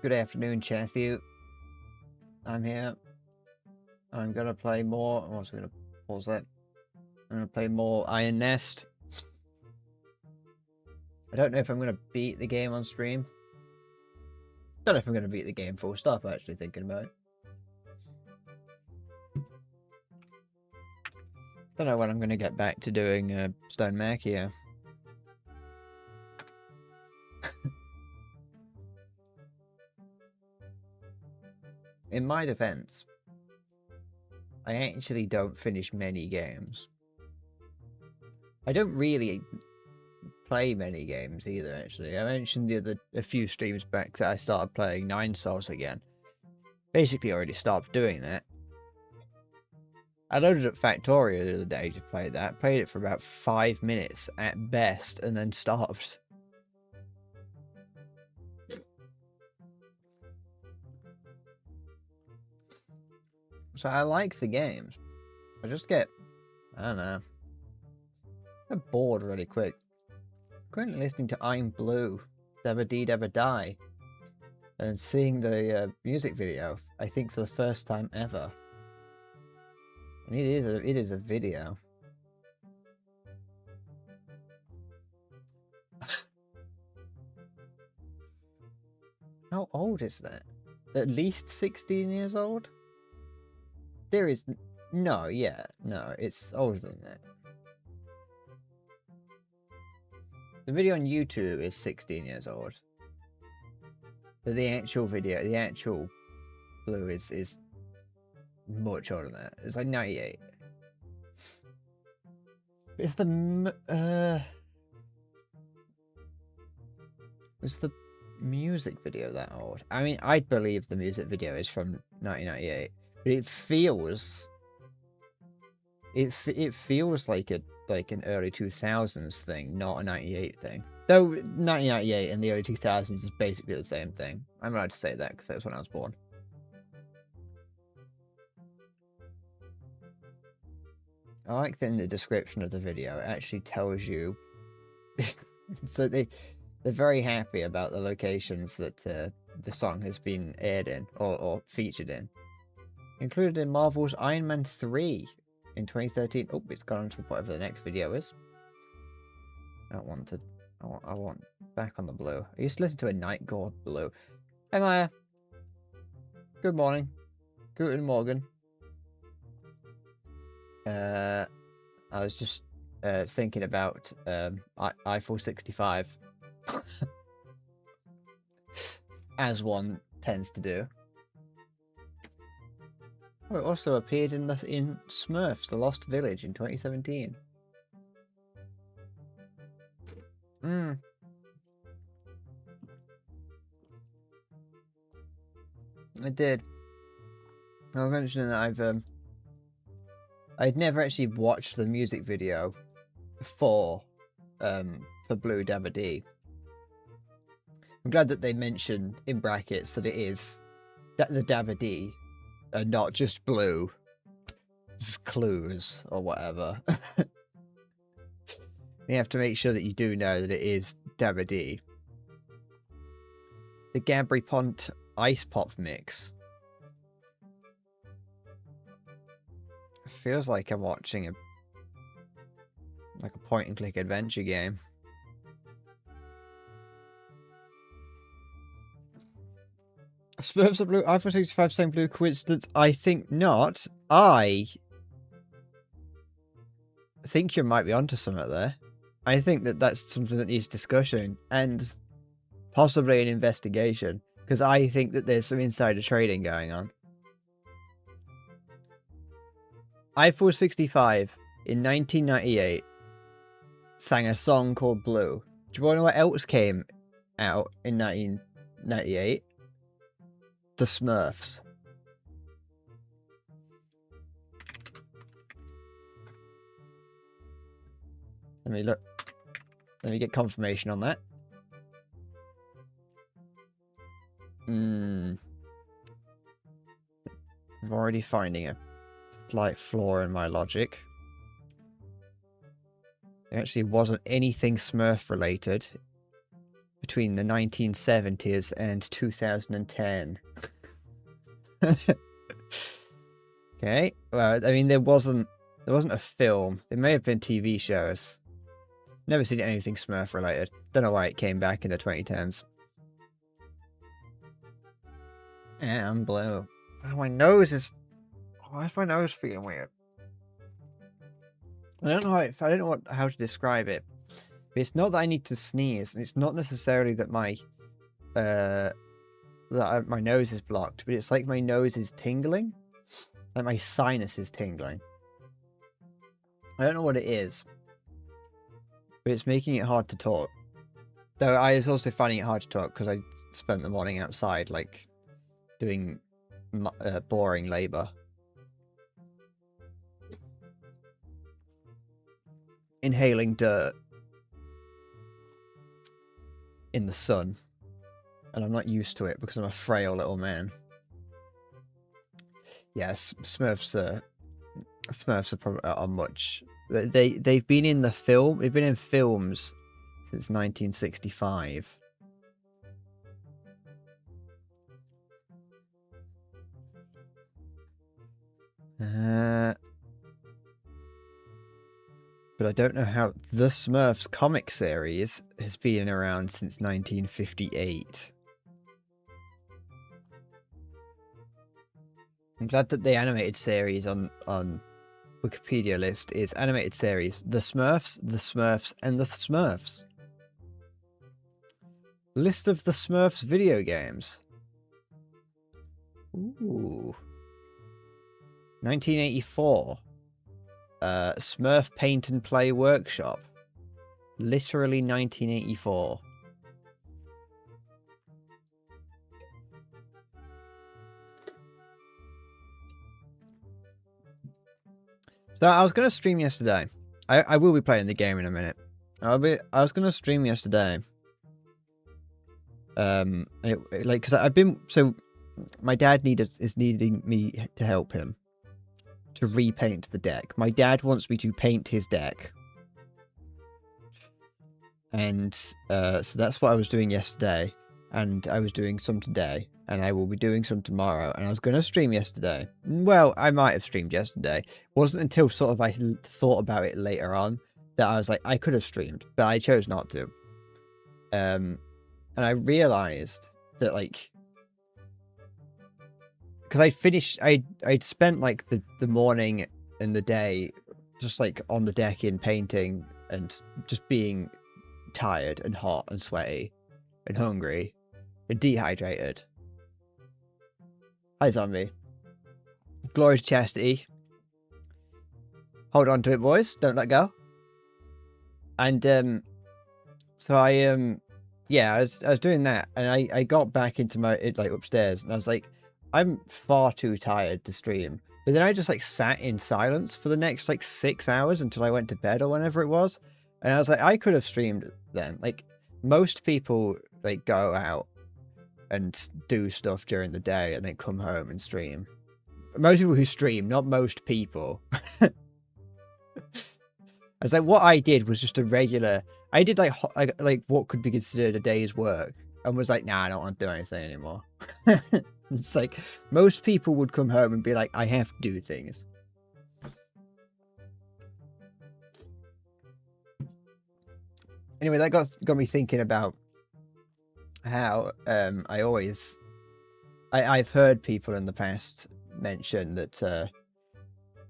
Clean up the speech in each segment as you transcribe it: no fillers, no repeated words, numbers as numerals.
Good afternoon, Chathu. I'm here. I'm gonna play more. I'm also gonna pause that. I'm gonna play more Iron Nest. I don't know if I'm gonna beat the game on stream. Don't know if I'm gonna beat the game full stop, actually, thinking about it. Don't know when I'm gonna get back to doing Stone Machia. In my defense, I actually don't finish many games. I don't really play many games either, actually. I mentioned a few streams back that I started playing Nine Souls again. Basically already stopped doing that. I loaded up Factorio the other day to play that. Played it for about 5 minutes at best and then stopped. So I like the games. I just get, I don't know, I'm bored really quick. Currently listening to I'm Blue, Never Dee Never Die, and seeing the music video, I think for the first time ever. And it is a video. How old is that? At least 16 years old? There is no, it's older than that. The video on YouTube is 16 years old. But the actual video, the actual Blue is much older than that. It's like 98. Is the music video that old? I mean, I'd believe the music video is from 1998, but it feels like an early 2000s thing, not a 98 thing. Though 1998 and the early 2000s is basically the same thing. I'm allowed to say that because that's when I was born. I like that in the description of the video, it actually tells you. So they're very happy about the locations that the song has been aired in or featured in. Included in Marvel's Iron Man 3 in 2013. Oh, it's gone on to whatever the next video is. I don't want to. I want back on the Blue. I used to listen to a Night God Blue. Hey Maya. Good morning. Guten Morgen. I was just thinking about Eiffel 65. As one tends to do. Oh, it also appeared in Smurfs: The Lost Village in 2017. I did. I was mentioning that I'd never actually watched the music video for Blue Dabba Dee. I'm glad that they mentioned in brackets that it is the Dabba Dee and not just Blue. Just clues or whatever. You have to make sure that you do know that it is Dabba Dee. The Gabri Pont Ice Pop mix. Feels like I'm watching a point and click adventure game. Smurfs are blue. iPhone 65 same blue. Coincidence? I think not. I think you might be onto something there. I think that that's something that needs discussion and possibly an investigation, because I think that there's some insider trading going on. Eiffel 65 in 1998 sang a song called Blue. Do you want to know what else came out in 1998? The Smurfs. Let me look. Let me get confirmation on that. I'm already finding a slight flaw in my logic. There actually wasn't anything Smurf related between the 1970s and 2010. Okay, well, I mean, there wasn't a film. There may have been TV shows. Never seen anything Smurf related. Don't know why it came back in the 2010s. Yeah, I'm blue. Oh, my nose is... Why is my nose feeling weird? I don't know how to describe it. But it's not that I need to sneeze, and it's not necessarily that my my nose is blocked, but it's like my nose is tingling. Like my sinus is tingling. I don't know what it is, but it's making it hard to talk. Though I was also finding it hard to talk because I spent the morning outside, like, doing boring labor. Inhaling dirt in the sun. And I'm not used to it because I'm a frail little man. Yes, Smurfs are much... They've been in the film... They've been in films since 1965. But I don't know how... The Smurfs comic series has been around since 1958. I'm glad that the animated series on Wikipedia list is animated series The Smurfs, and The Smurfs. List of the Smurfs video games. Ooh. 1984. Smurf Paint and Play Workshop. Literally 1984. So I was going to stream yesterday. I will be playing the game in a minute. I was going to stream yesterday. Because I've been... So, my dad is needing me to help him to repaint the deck. My dad wants me to paint his deck. And so that's what I was doing yesterday. And I was doing some today. And I will be doing some tomorrow. And I was going to stream yesterday. Well, I might have streamed yesterday. It wasn't until sort of I thought about it later on that I was like, I could have streamed. But I chose not to. And I realized that, like... Because I'd spent, like, the morning and the day just, like, on the deck in painting and just being tired and hot and sweaty and hungry and dehydrated. Hi, zombie. Glory to chastity. Hold on to it, boys. Don't let go. And, so yeah, I was doing that, and I got back into my, like, upstairs, and I was like, I'm far too tired to stream. But then I just, like, sat in silence for the next, like, 6 hours until I went to bed or whenever it was. And I was like, I could have streamed then. Like, most people, like, go out and do stuff during the day and then come home and stream. Most people who stream, not most people. I was like, what I did was just a regular... I did, like what could be considered a day's work. And was like, nah, I don't want to do anything anymore. It's like, most people would come home and be like, I have to do things. Anyway, that got me thinking about how I've heard people in the past mention that,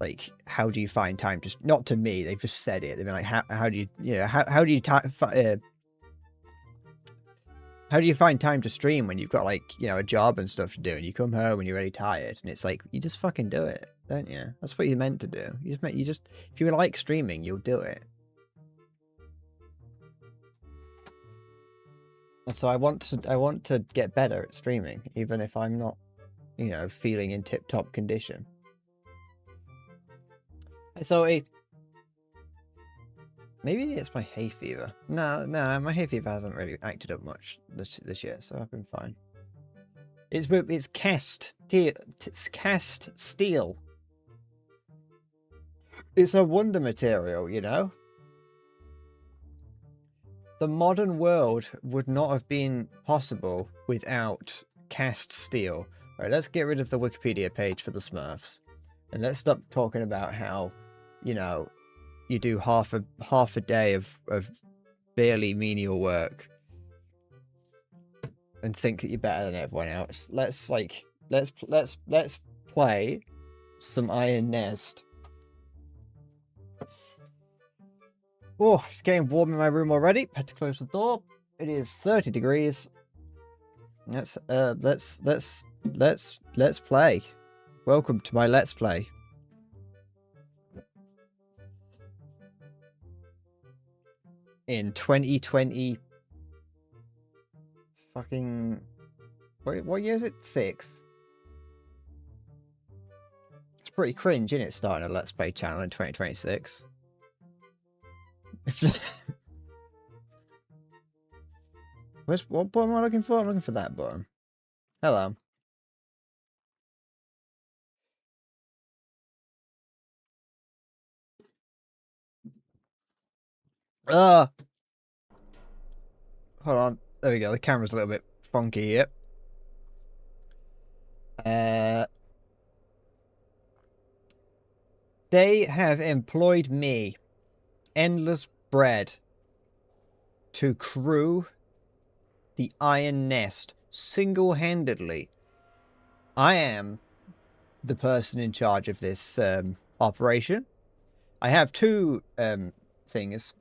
like, how do you find time to... Not to me, they've just said it. They've been like, how do you, you know, how do you find time to stream when you've got, like, you know, a job and stuff to do, and you come home and you're really tired, and it's like, you just fucking do it, don't you? That's what you're meant to do. You just if you like streaming, you'll do it. And so I want to get better at streaming, even if I'm not, you know, feeling in tip-top condition. So maybe it's my hay fever. No, my hay fever hasn't really acted up much this year, so I've been fine. It's cast steel. It's a wonder material, you know. The modern world would not have been possible without Castile. Right, let's get rid of the Wikipedia page for the Smurfs. And let's stop talking about how, you know, you do half a day of barely menial work and think that you're better than everyone else. Let's play some Iron Nest. Oh, it's getting warm in my room already. Had to close the door. It is 30 degrees. Let's play. Welcome to my Let's Play. In 2020, fucking what year is it? 6. It's pretty cringe, isn't it? Starting a Let's Play channel in 2026. What button am I looking for? I'm looking for that button. Hello. Hold on. There we go. The camera's a little bit funky here. They have employed me, Endless Bread, to crew the Iron Nest single-handedly. I am the person in charge of this operation. I have two things.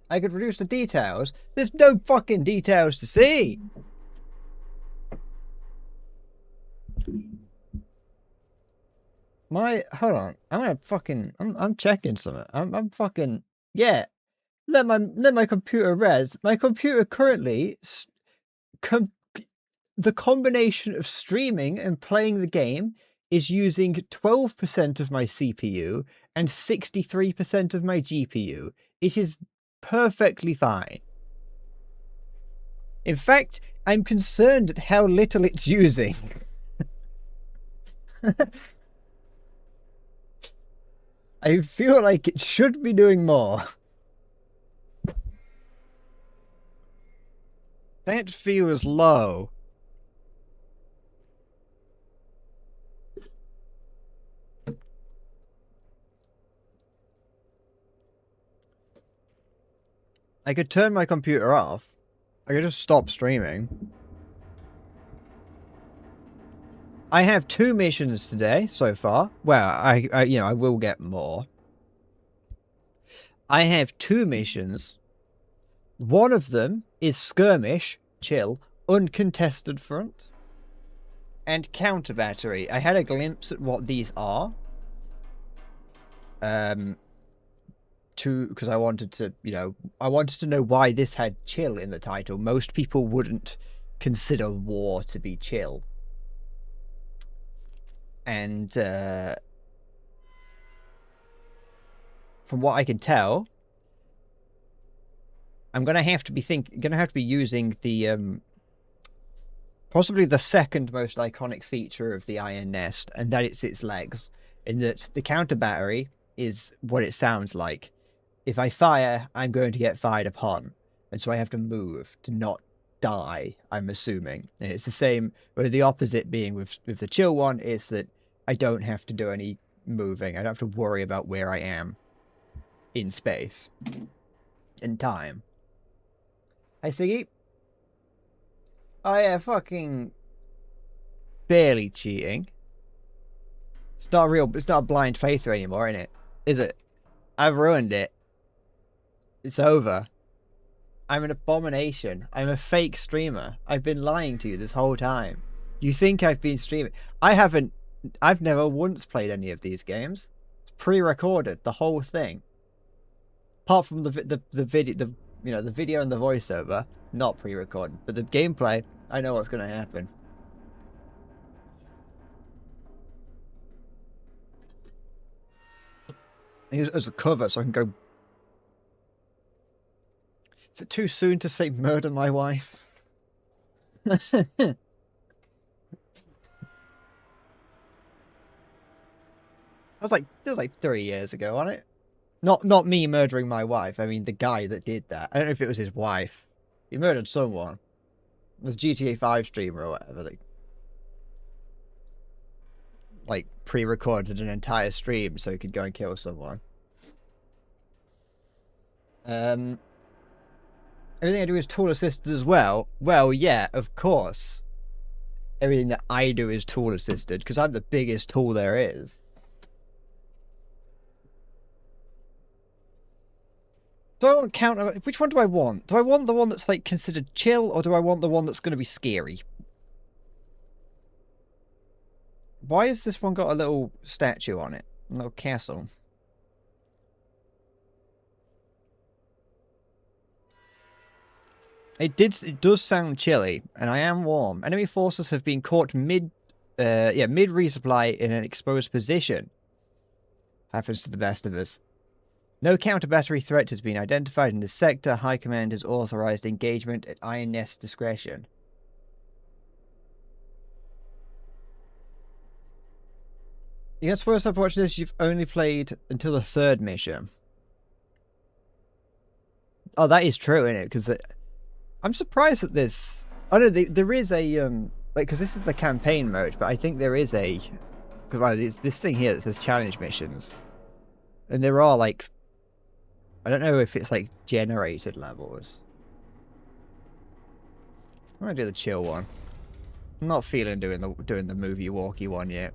I could reduce the details. There's no fucking details to see. Hold on. I'm gonna fucking I'm checking something. I'm fucking yeah. Let my computer res. My computer currently the combination of streaming and playing the game is using 12% of my CPU and 63% of my GPU. It is perfectly fine. In fact, I'm concerned at how little it's using. I feel like it should be doing more. That feels low. I could turn my computer off. I could just stop streaming. I have 2 missions today so far. Well, I will get more. I have 2 missions. One of them is skirmish, chill, uncontested front, and counter battery. I had a glimpse at what these are. Because I wanted to, I wanted to know why this had chill in the title. Most people wouldn't consider war to be chill. And from what I can tell, I'm gonna have to be using the possibly the second most iconic feature of the Iron Nest, and that it's its legs. In that the counter battery is what it sounds like. If I fire, I'm going to get fired upon, and so I have to move to not die, I'm assuming. And it's the same, or the opposite being with the chill one, is that I don't have to do any moving. I don't have to worry about where I am in space, in time. Hey, Siggy. Oh yeah, fucking barely cheating. It's not a blind playthrough anymore, is it? Is it? I've ruined it. It's over. I'm an abomination. I'm a fake streamer. I've been lying to you this whole time. You think I've been streaming. I've never once played any of these games. It's pre-recorded, the whole thing. Apart from the video, the video and the voiceover, not pre-recorded. But the gameplay, I know what's going to happen. As a cover, so I can go. Is it too soon to say murder my wife? That was like 3 years ago, wasn't it? Not me murdering my wife. I mean the guy that did that. I don't know if it was his wife. He murdered someone. It was GTA 5 streamer or whatever. Like pre-recorded an entire stream so he could go and kill someone. Everything I do is tool assisted as well. Well, yeah, of course. Everything that I do is tool assisted because I'm the biggest tool there is. Do I want counter? Which one do I want? Do I want the one that's like considered chill, or do I want the one that's going to be scary? Why has this one got a little statue on it? A little castle. It does sound chilly, and I am warm. Enemy forces have been caught mid resupply in an exposed position. Happens to the best of us. No counter-battery threat has been identified in this sector. High Command has authorized engagement at Iron Nest's discretion. You're supposed to watch this. You've only played until the 3rd mission. Oh, that is true, isn't it? Because I'm surprised that this. Oh no, there is a like because this is the campaign mode, but I think there is a because it's this thing here that says challenge missions, and there are like I don't know if it's like generated levels. I'm gonna do the chill one. I'm not feeling doing the movie walkie one yet.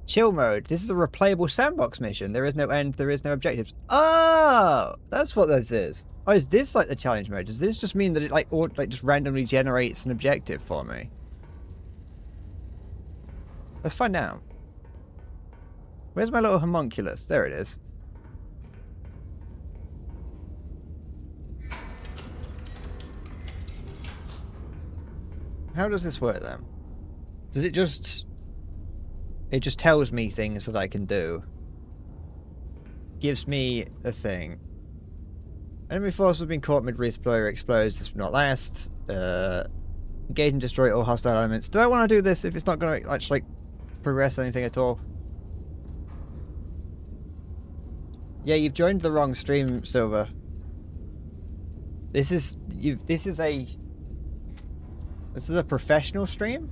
Chill mode. This is a replayable sandbox mission. There is no end. There is no objectives. Oh, that's what this is. Oh, is this like the challenge mode? Does this just mean that it like just randomly generates an objective for me? Let's find out. Where's my little homunculus? There it is. How does this work then? Does it just... It just tells me things that I can do. Gives me a thing. Enemy force has been caught mid-resupply explodes. This will not last. Engage and destroy all hostile elements. Do I want to do this if it's not going to actually progress anything at all? Yeah, you've joined the wrong stream, Silver. This is a professional stream?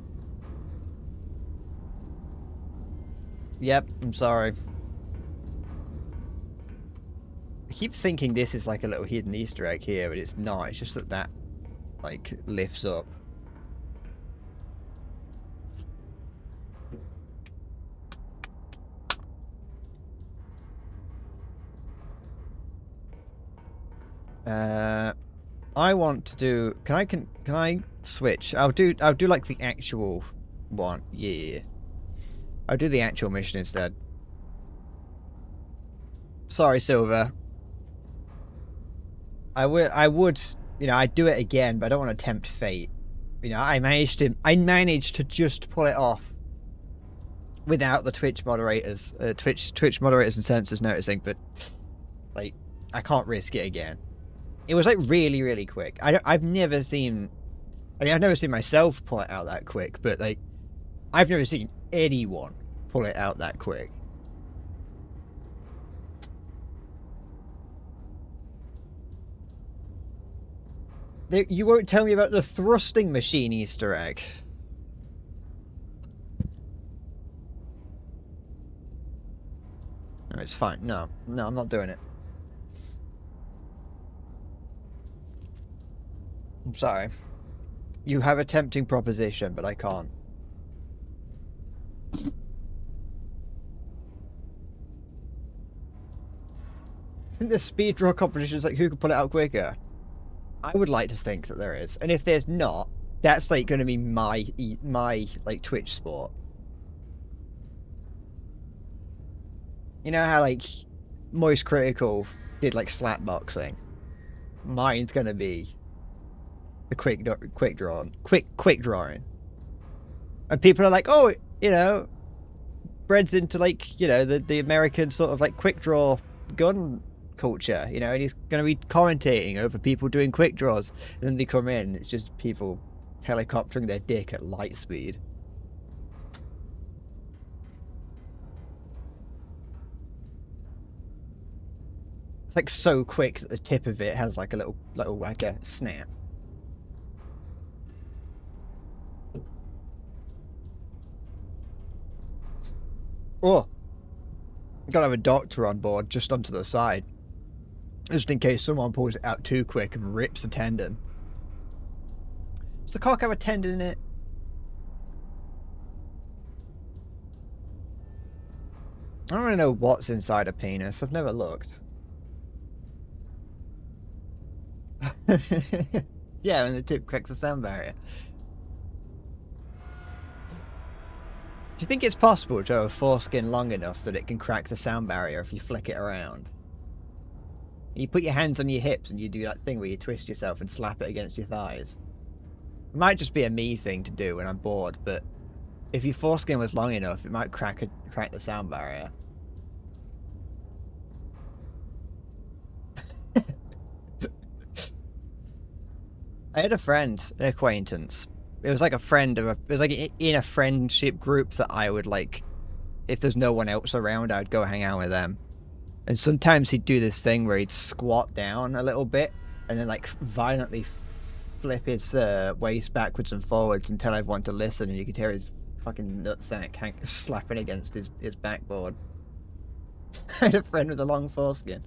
Yep, I'm sorry. I keep thinking this is like a little hidden Easter egg here, but it's not. It's just that like lifts up. I want to do. Can I switch? I'll do like the actual one. Yeah. I'll do the actual mission instead. Sorry, Silver. I would, you know, I'd do it again, but I don't want to tempt fate. You know, I managed to just pull it off without the Twitch moderators, Twitch moderators and censors noticing. But like, I can't risk it again. It was like really, really quick. I've never seen. I mean, I've never seen myself pull it out that quick, but like, I've never seen anyone pull it out that quick. You won't tell me about the thrusting machine Easter egg. No, it's fine. No, I'm not doing it. I'm sorry. You have a tempting proposition, but I can't. I think there's speed draw competitions like who can pull it out quicker. I would like to think that there is, and if there's not, that's like going to be my like Twitch sport. You know how like Moist Critical did like slap boxing? Mine's going to be the quick drawing. And people are like, oh, you know, Bread's into like, you know, the American sort of like quick draw gun culture, you know, and he's going to be commentating over people doing quick draws, and then they come in and it's just people helicoptering their dick at light speed. like so quick that the tip of it has like a little like a snap. Oh, gotta have a doctor on board just onto the side, just in case someone pulls it out too quick and rips a tendon. Does the cock have a tendon in it? I don't really know what's inside a penis. I've never looked. Yeah, and the tip cracks the sound barrier. Do you think it's possible to have a foreskin long enough that it can crack the sound barrier if you flick it around? You put your hands on your hips and you do that thing where you twist yourself and slap it against your thighs. It might just be a me thing to do when I'm bored, but if your foreskin was long enough, it might crack the sound barrier. I had a friend, an acquaintance. It was like a friend of a... It was like in a friendship group that I would like... If there's no one else around, I'd go hang out with them. And sometimes he'd do this thing where he'd squat down a little bit and then like violently flip his waist backwards and forwards and tell everyone to listen, and you could hear his fucking nutsack slapping against his backboard. I had a friend with a long foreskin.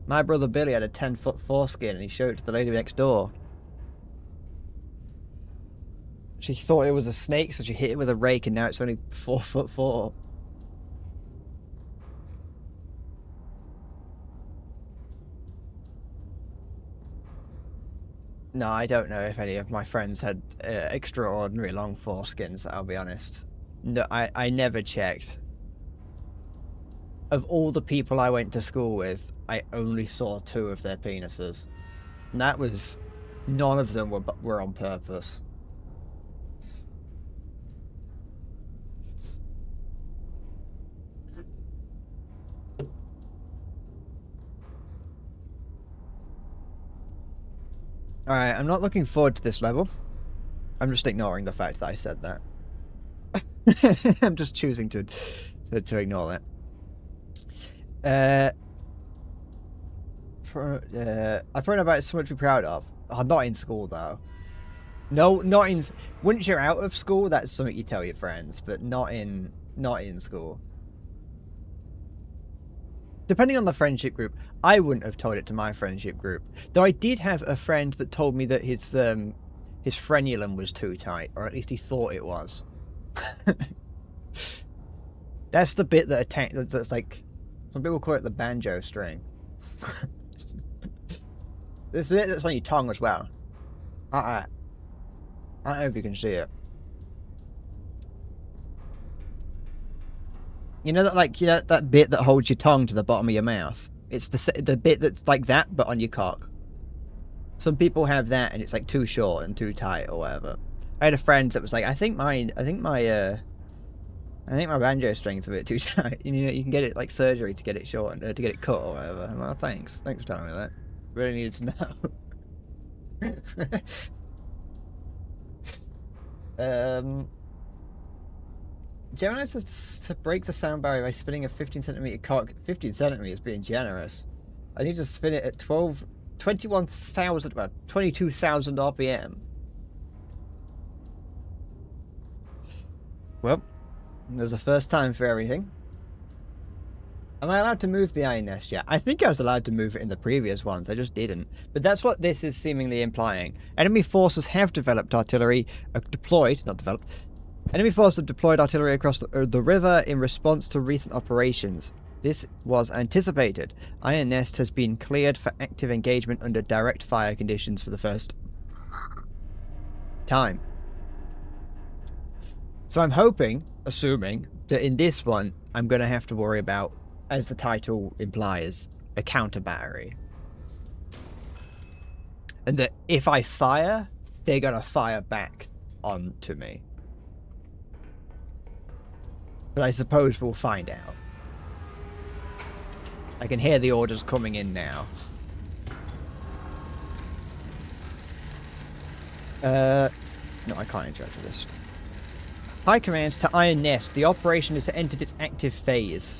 My brother Billy had a 10-foot foreskin and he showed it to the lady next door. She thought it was a snake, so she hit it with a rake, and now it's only 4'4". No, I don't know if any of my friends had extraordinary long foreskins, I'll be honest. No, I never checked. Of all the people I went to school with, I only saw 2 of their penises. And that was... None of them were on purpose. Alright, I'm not looking forward to this level. I'm just ignoring the fact that I said that. I'm just choosing to ignore that. I probably about something to be proud of. Oh, not in school though. No, not in... Once you're out of school, that's something you tell your friends, but not in school. Depending on the friendship group, I wouldn't have told it to my friendship group. Though I did have a friend that told me that his frenulum was too tight, or at least he thought it was. That's the bit that's like... Some people call it the banjo string. This bit that's on your tongue as well. I don't know if you can see it. You know that, like, you know that bit that holds your tongue to the bottom of your mouth? It's the bit that's like that, but on your cock. Some people have that, and it's like too short and too tight or whatever. I had a friend that was like, I think my banjo string's a bit too tight. And, you know, you can get it like surgery to get it short, to get it cut or whatever. I'm like, thanks for telling me that. Really needed to know. Gemini says to break the sound barrier by spinning a 15cm cock. 15 centimeters being generous. I need to spin it at 22,000 RPM. Well, there's a first time for everything. Am I allowed to move the iron nest yet? I think I was allowed to move it in the previous ones, I just didn't. But that's what this is seemingly implying. Enemy forces have developed artillery, deployed, not developed. Enemy forces have deployed artillery across the river in response to recent operations. This was anticipated. Iron Nest has been cleared for active engagement under direct fire conditions for the first time. So I'm assuming, that in this one, I'm going to have to worry about, as the title implies, a counter battery. And that if I fire, they're going to fire back onto me. But I suppose we'll find out. I can hear the orders coming in now. No, I can't interact with this. High Command to Iron Nest. The operation has entered its active phase.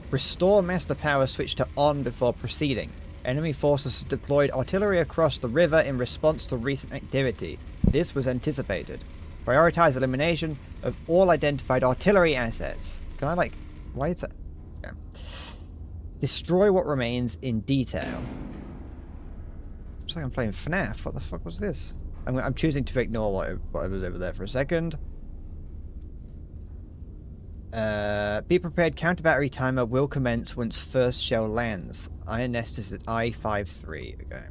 Restore master power switch to on before proceeding. Enemy forces deployed artillery across the river in response to recent activity. This was anticipated. Prioritize elimination of all identified artillery assets. Can I, like... Why is that... Okay. Destroy what remains in detail. Looks like I'm playing FNAF. What the fuck was this? I'm choosing to ignore whatever's over there for a second. Be prepared. Counter battery timer will commence once first shell lands. Iron nest is at I-53. Okay.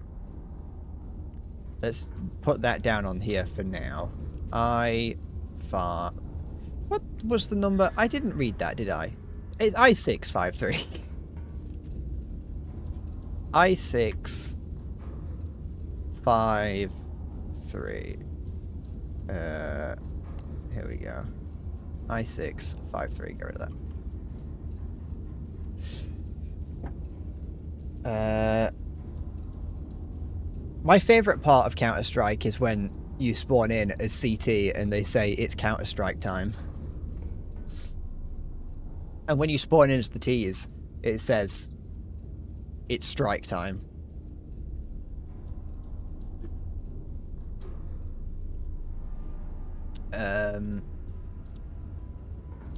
Let's put that down on here for now. What was the number? I didn't read that, did I? It's I-653. I-653. Here we go. I-653. Get rid of that. My favourite part of Counter-Strike is when you spawn in as CT and they say it's Counter-Strike time. And when you spawn in as the Ts, it says it's strike time.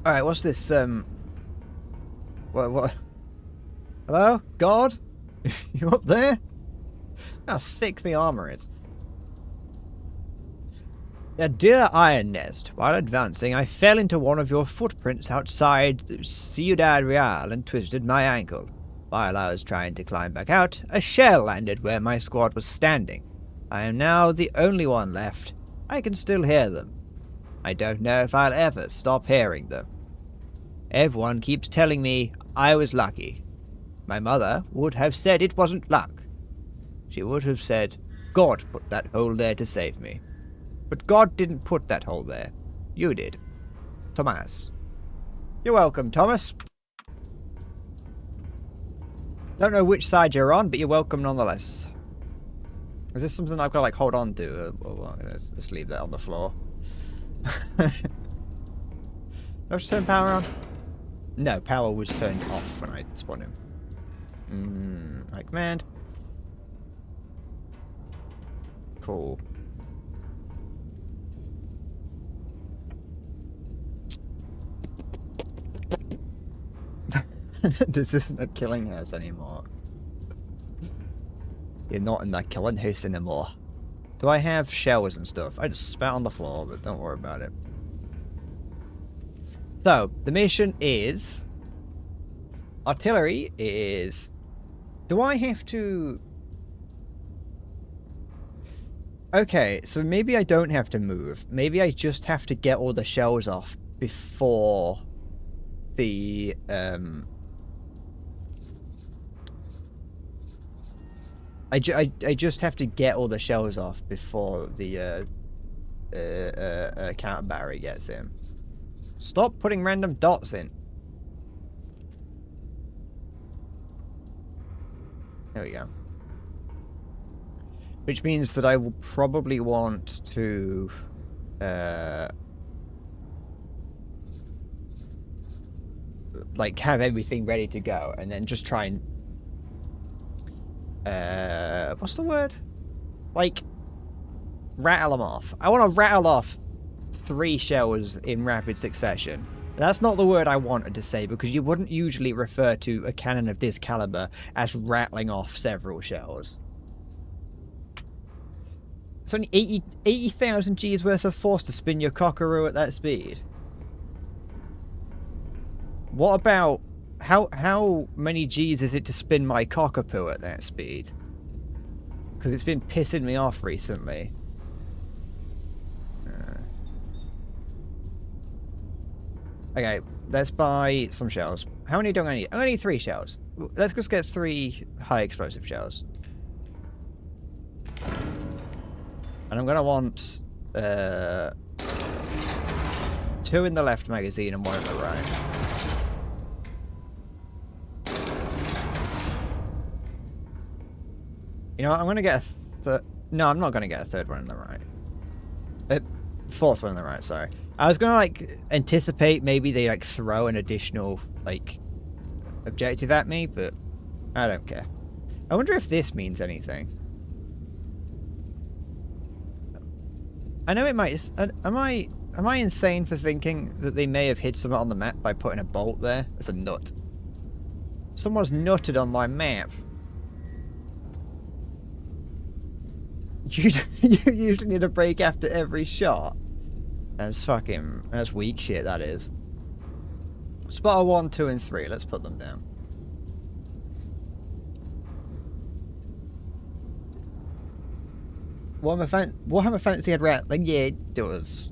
Alright, what's this, What? Hello? God? You up there? How thick the armor is. Dear Iron Nest, while advancing, I fell into one of your footprints outside Ciudad Real and twisted my ankle. While I was trying to climb back out, a shell landed where my squad was standing. I am now the only one left. I can still hear them. I don't know if I'll ever stop hearing them. Everyone keeps telling me I was lucky. My mother would have said it wasn't luck. She would have said, God put that hole there to save me. But God didn't put that hole there. You did. Thomas. You're welcome, Thomas. Don't know which side you're on, but you're welcome nonetheless. Is this something I've got to, like, hold on to? Or let's just leave that on the floor. Let's turn power on. No, power was turned off when I spawned him. High command. Cool. This isn't a killing house anymore. You're not in that killing house anymore. Do I have shells and stuff? I just spat on the floor, but don't worry about it. So, the mission is... Artillery is... Do I have to... Okay, so maybe I don't have to move. Maybe I just have to get all the shells off before the... I just have to get all the shells off before the counter battery gets in. Stop putting random dots in. There we go. Which means that I will probably want to like have everything ready to go and then just try and what's the word? Like, rattle them off. I want to rattle off 3 shells in rapid succession. That's not the word I wanted to say, because you wouldn't usually refer to a cannon of this caliber as rattling off several shells. It's only 80,000 G's worth of force to spin your cockaroo at that speed. What about... How many G's is it to spin my cockapoo at that speed? Because it's been pissing me off recently. Okay, let's buy some shells. How many do I need? I'm gonna need 3 shells. Let's just get 3 high explosive shells. And I'm gonna want 2 in the left magazine and 1 in the right. You know what, I'm going to get a third... No, I'm not going to get a 3rd one in the right. 4th one in the right, sorry. I was going to, like, anticipate maybe they, like, throw an additional, like, objective at me, but I don't care. I wonder if this means anything. I know it might... Am I insane for thinking that they may have hid something on the map by putting a bolt there? It's a nut. Someone's nutted on my map. You usually need a break after every shot. That's weak shit, that is. Spotter 1, 2, and 3. Let's put them down. Warhammer Fantasy had rat. Like, yeah, it does.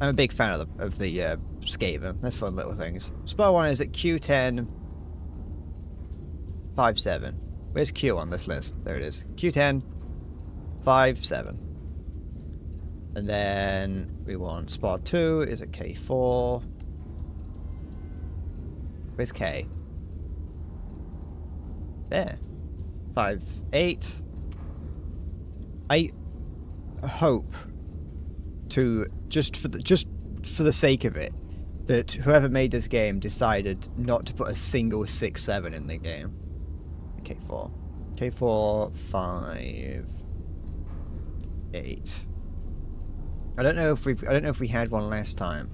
I'm a big fan of the Skaven. They're fun little things. Spotter 1 is at Q10 5-7. Where's Q on this list? There it is. Q10 5-7. And then we want Spotter 2 is at K4. Where's K? There. 5-8. I hope to just for the sake of it that whoever made this game decided not to put a single 6-7 in the game. K4. K4 5 8. I don't know if we had one last time,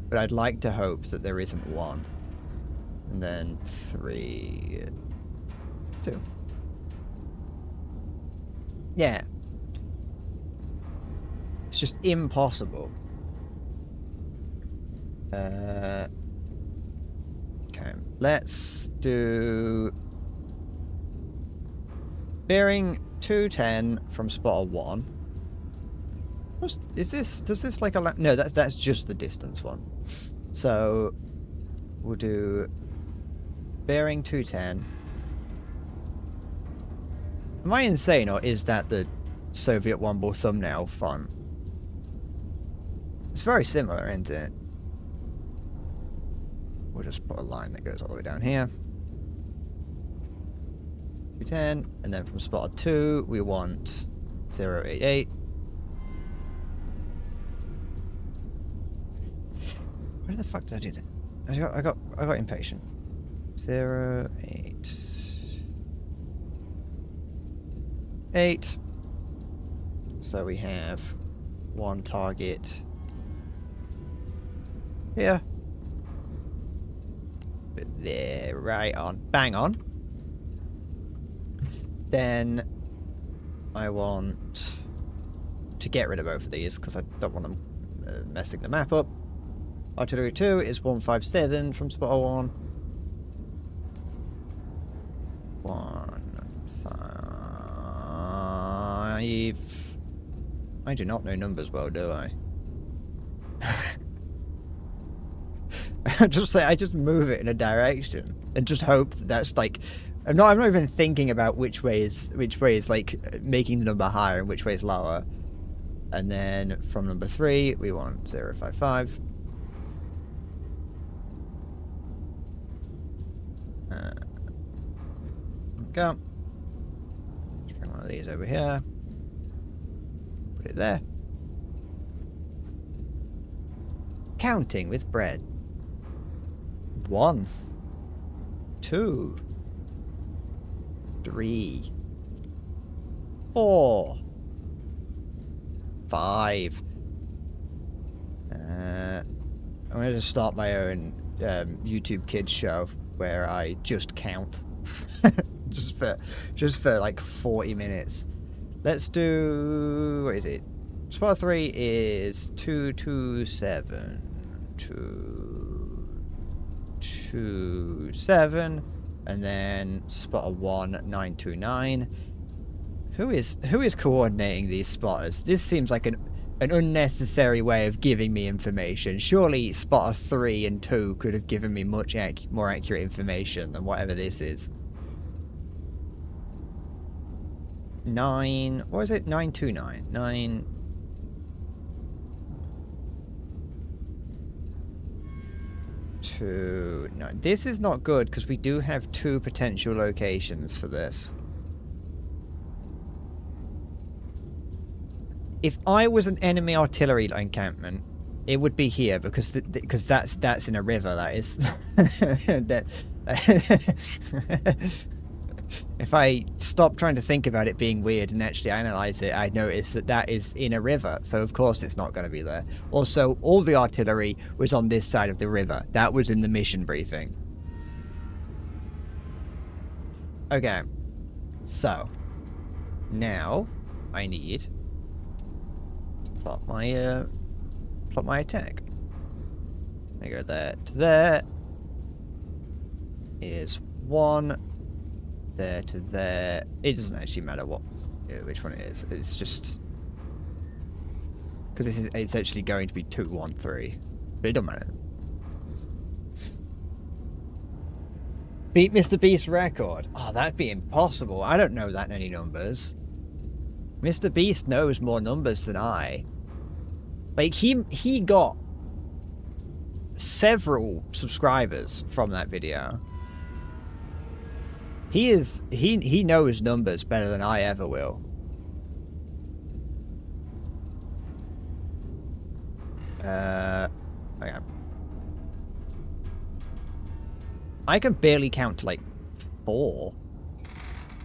but I'd like to hope that there isn't one. And then 3 2. Yeah. It's just impossible. Okay, let's do bearing 210 from spotter 1. Is this? Does this like allow? No, that's just the distance one. So we'll do bearing 210. Am I insane, or is that the Soviet Womble thumbnail font? It's very similar, isn't it? We'll just put a line that goes all the way down here. 210, and then from spotter 2, we want 088. Where the fuck did I do that? I got impatient. 088. So we have one target here. But there, right on. Bang on. Then I want to get rid of both of these because I don't want them messing the map up. Artillery 2 is 157 from spotter 1. 1 5. I do not know numbers well, do I? I just move it in a direction and just hope that that's like I'm not even thinking about which way is like making the number higher and which way is lower. And then from number 3 we want 055. Go. Let's bring one of these over here. Put it there. Counting with bread. 1 2 3 4 5. I'm going to start my own YouTube Kids show where I just count. just for like 40 minutes. Let's do, what is it? Spotter 3 is 227. 227, and then spotter 1 929. Who is coordinating these spotters? This seems like an unnecessary way of giving me information. Surely spotter 3 and 2 could have given me much more accurate information than whatever this is. 9, what is it? 929. 9. No, this is not good because we do have 2 potential locations for this. If I was an enemy artillery encampment, it would be here because that's in a river. That is If I stop trying to think about it being weird and actually analyze it, I notice that that is in a river, so of course it's not going to be there. Also, all the artillery was on this side of the river. That was in the mission briefing. Okay, so now I need to plot my attack. I go there to there. Is 1 there to there. It doesn't actually matter which one it is. It's just because it's actually going to be 2, 1, 3, but it don't matter. Beat Mr. Beast's record. Oh, that'd be impossible. I don't know that many numbers. Mr. Beast knows more numbers than I. Like he got several subscribers from that video. He knows numbers better than I ever will. Okay. I can barely count to like 4.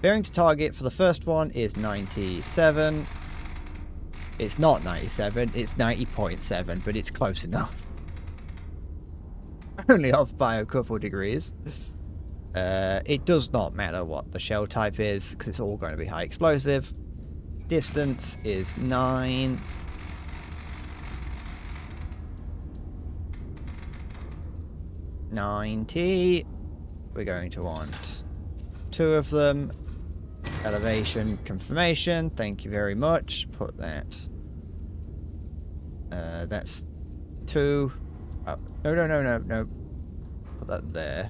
Bearing to target for the first one is 97. It's not 97, it's 90.7, but it's close enough. Only off by a couple degrees. It does not matter what the shell type is, because it's all going to be high explosive. Distance is 9. $90. We're going to want 2 of them. Elevation confirmation. Thank you very much. Put that. That's 2. Oh, no. Put that there.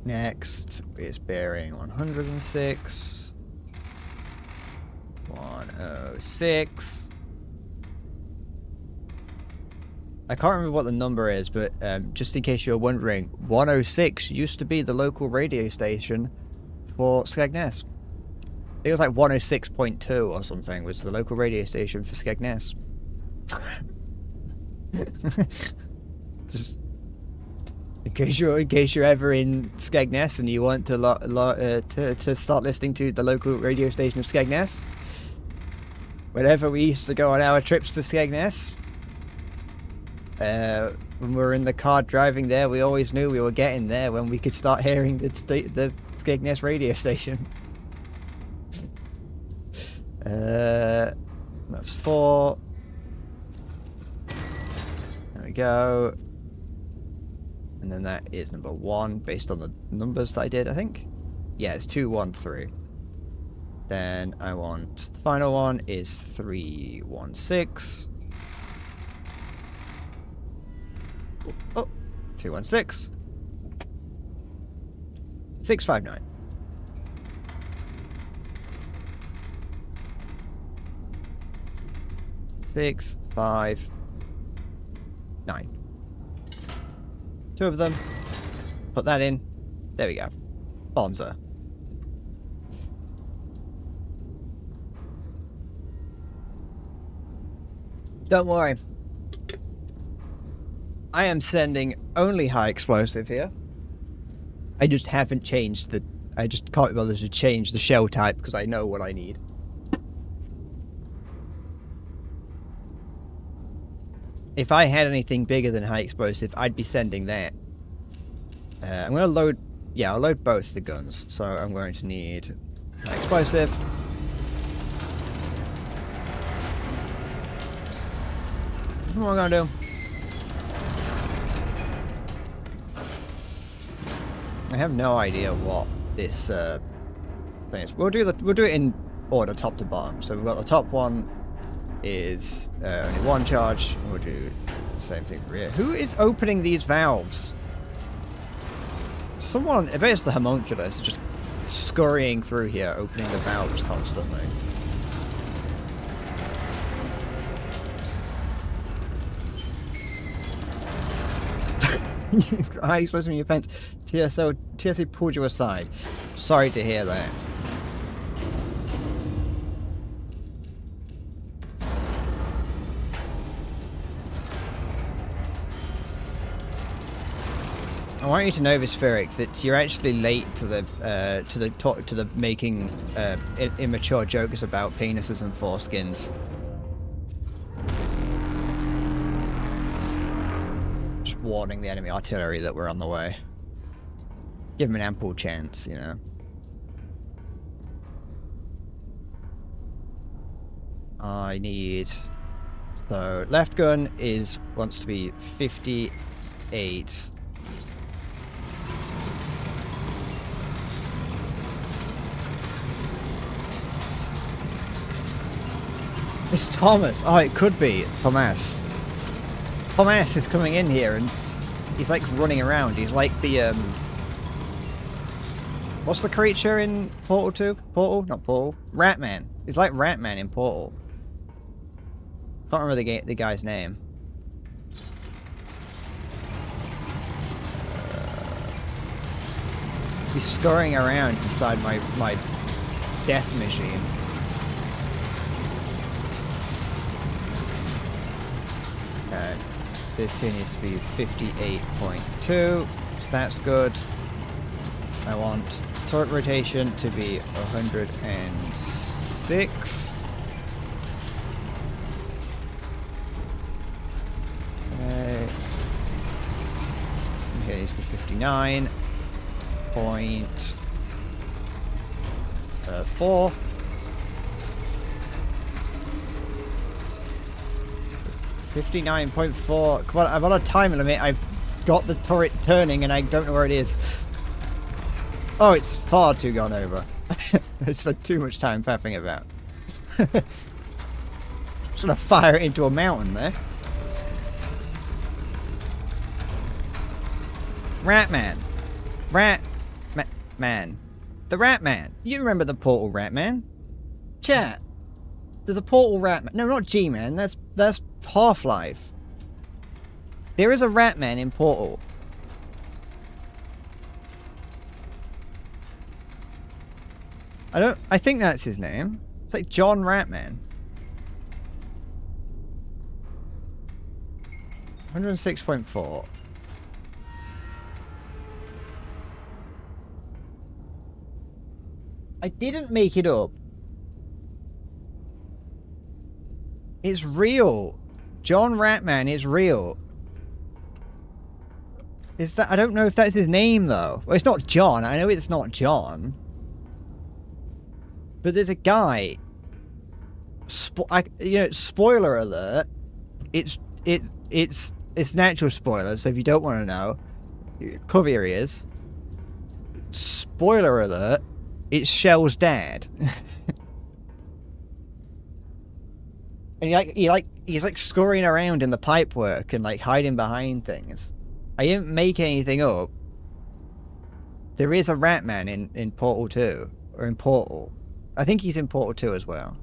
Next is bearing 106. 106. I can't remember what the number is, but just in case you're wondering, 106 used to be the local radio station for Skegness. I think it was like 106.2 or something was the local radio station for Skegness. Just in case you're ever in Skegness and you want to start listening to the local radio station of Skegness. Whenever we used to go on our trips to Skegness, when we were in the car driving there, we always knew we were getting there when we could start hearing the Skegness radio station. That's 4. There we go. And then that is number 1, based on the numbers that I did, I think. Yeah, it's 2, 1, 3. Then I want the final one is 3, 1, 6. Oh, 3, 1, 6. 6, 5, 9. Six, 5, 9. 2 of them. Put that in. There we go. Bonza. Don't worry. I am sending only high explosive here. I just haven't changed the... I just can't be bothered to change the shell type because I know what I need. If I had anything bigger than high explosive, I'd be sending that. I'm going to load... Yeah, I'll load both the guns. So I'm going to need high explosive. What am I going to do? I have no idea what this thing is. We'll do it in order, top to bottom. So we've got the top one is only 1 charge. We'll do the same thing for here. Who is opening these valves? Someone, I bet it's the homunculus, just scurrying through here, opening the valves constantly. High explosive in your pants. TSA pulled you aside. Sorry to hear that. I want you to know, Vispheric, that you're actually late to the making immature jokes about penises and foreskins. Just warning the enemy artillery that we're on the way. Give them an ample chance, you know. I need... So, left gun wants to be 58. It's Thomas. Oh, it could be Thomas. Thomas is coming in here and he's like running around. He's like the what's the creature in Portal 2? Portal? Not Portal. Ratman. He's like Ratman in Portal. Can't remember the guy's name. He's scurrying around inside my death machine. Okay. This here needs to be 58.2. So that's good. I want turret rotation to be 106. Okay, it needs to be 59.4. 59.4. Come on, I'm on a time limit. I've got the turret turning and I don't know where it is. Oh, it's far too gone over. I spent too much time faffing about. Just gonna fire it into a mountain there. Ratman. Man. The Ratman. You remember the Portal Ratman? Chat. There's a Portal Ratman. No, not G-Man. That's Half-Life. There is a Ratman in Portal. I think that's his name. It's like John Ratman. 106.4. I didn't make it up. It's real. John Ratman is real. Is that... I don't know if that's his name, though. Well, it's not John. I know it's not John. But there's a guy... spoiler alert. It's an actual spoiler, so if you don't want to know, cover your ears. Spoiler alert. It's Shell's dad. And he's like scurrying around in the pipework and like hiding behind things. I didn't make anything up. There is a Ratman in Portal 2. Or in Portal. I think he's in Portal 2 as well.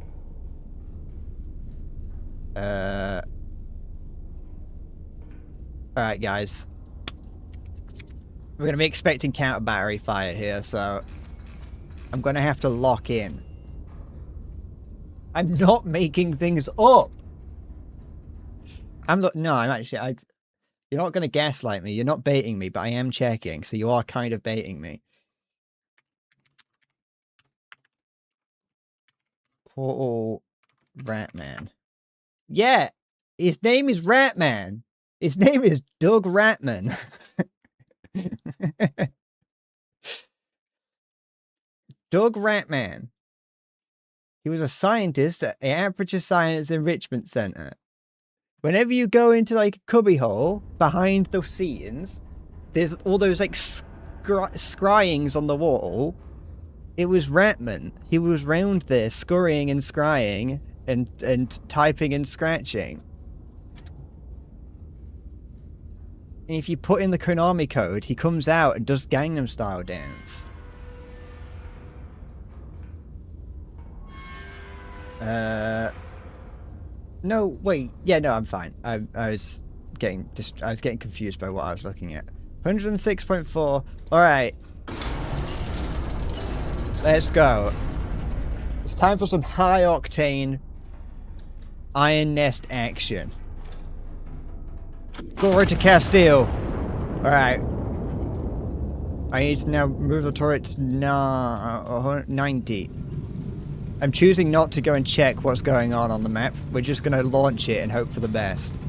Alright guys. We're going to be expecting counter battery fire here, so I'm going to have to lock in. I'm not making things up. I'm actually... You're not going to gaslight me. You're not baiting me, but I am checking, so you are kind of baiting me. Portal Ratman. Yeah, his name is Ratman. His name is Doug Ratman. Doug Ratman. He was a scientist at the Aperture Science Enrichment Center. Whenever you go into like a cubbyhole behind the scenes, there's all those like scryings on the wall. It was Ratman. He was round there scurrying and scrying and typing and scratching. And if you put in the Konami code, he comes out and does Gangnam Style dance. No, wait. Yeah, no, I'm fine. I was getting confused by what I was looking at. 106.4. All right. Let's go. It's time for some high octane Iron Nest action. Go right to Castile. All right. I need to now move the turret to 90. I'm choosing not to go and check what's going on the map. We're just going to launch it and hope for the best.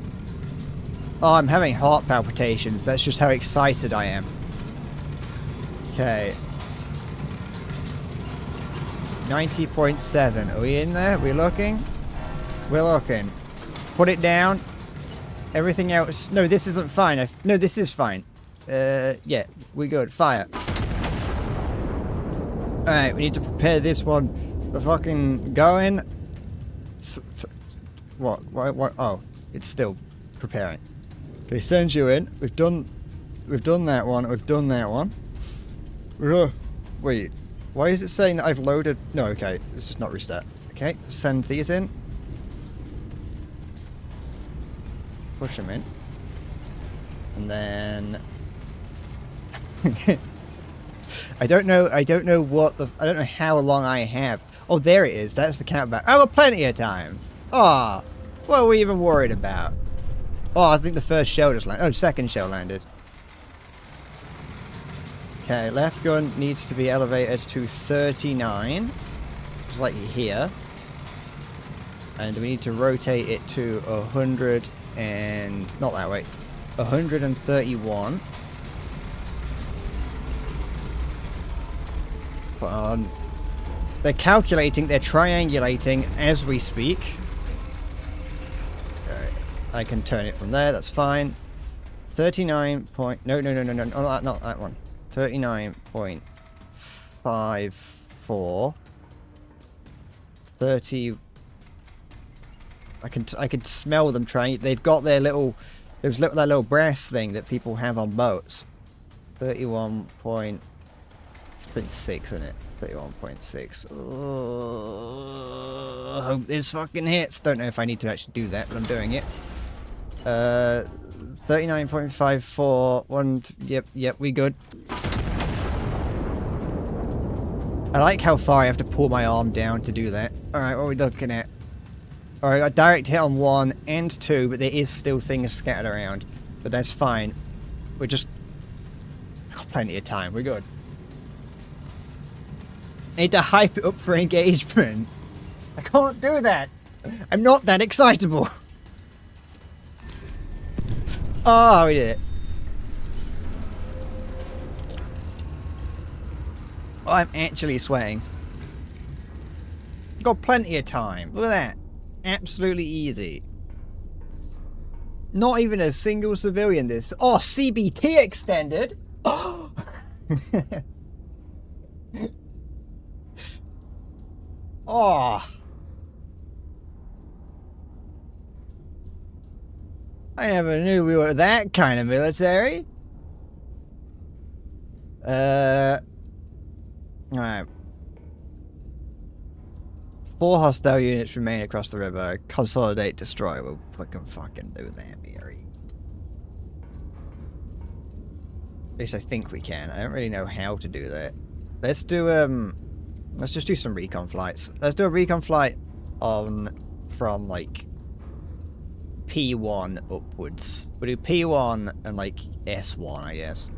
Oh, I'm having heart palpitations. That's just how excited I am. Okay. 90.7. Are we in there? We're looking? We're looking. Put it down. Everything else... No, this isn't fine. No, this is fine. Yeah, we're good. Fire. Alright, we need to prepare this one for fucking going. What? Oh, it's still preparing. Okay, send you in. We've done that one. We've done that one. Wait, why is it saying that I've loaded? No, okay, let's just not reset. Okay, send these in. Push them in. And then... I don't know how long I have. Oh, there it is. That's the countback. Oh, well, plenty of time. Ah, what are we even worried about? Oh, I think the first shell just landed. Oh, second shell landed. Okay, left gun needs to be elevated to 39. Just like here. And we need to rotate it to 100 and... Not that way. 131. They're calculating, they're triangulating as we speak. Okay, I can turn it from there, that's fine. 39 point... No, not that one. 39.54. 30... I can smell them trying... They've got their little... That little brass thing that people have on boats. 31.6 in it. 31.6. Oh, I hope this fucking hits. Don't know if I need to actually do that, but I'm doing it. 39.54. Yep, we good. I like how far I have to pull my arm down to do that. Alright, what are we looking at? Alright, I got direct hit on 1 and 2, but there is still things scattered around. But that's fine. We're just... Got plenty of time, we're good. I need to hype it up for engagement. I can't do that. I'm not that excitable. Oh, we did it. Oh, I'm actually sweating. Got plenty of time. Look at that. Absolutely easy. Not even a single civilian this. Oh, CBT extended. Oh. Oh. I never knew we were that kind of military. Alright. 4 hostile units remain across the river. Consolidate, destroy. We'll fucking do that, Mary. At least I think we can. I don't really know how to do that. Let's do, let's just do some recon flights. Let's do a recon flight from, like, P1 upwards. We'll do P1 and, like, S1, I guess.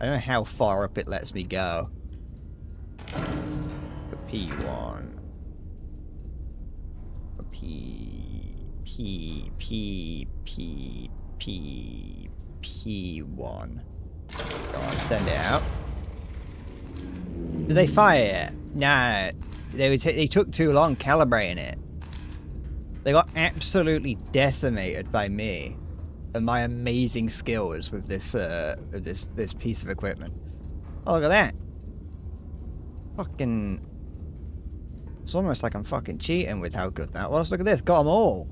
I don't know how far up it lets me go. But P1. P1. Go on, send it out. Did they fire it? Nah. They took too long calibrating it. They got absolutely decimated by me and my amazing skills with this this piece of equipment. Oh, look at that. Fucking... It's almost like I'm fucking cheating with how good that was. Look at this. Got them all.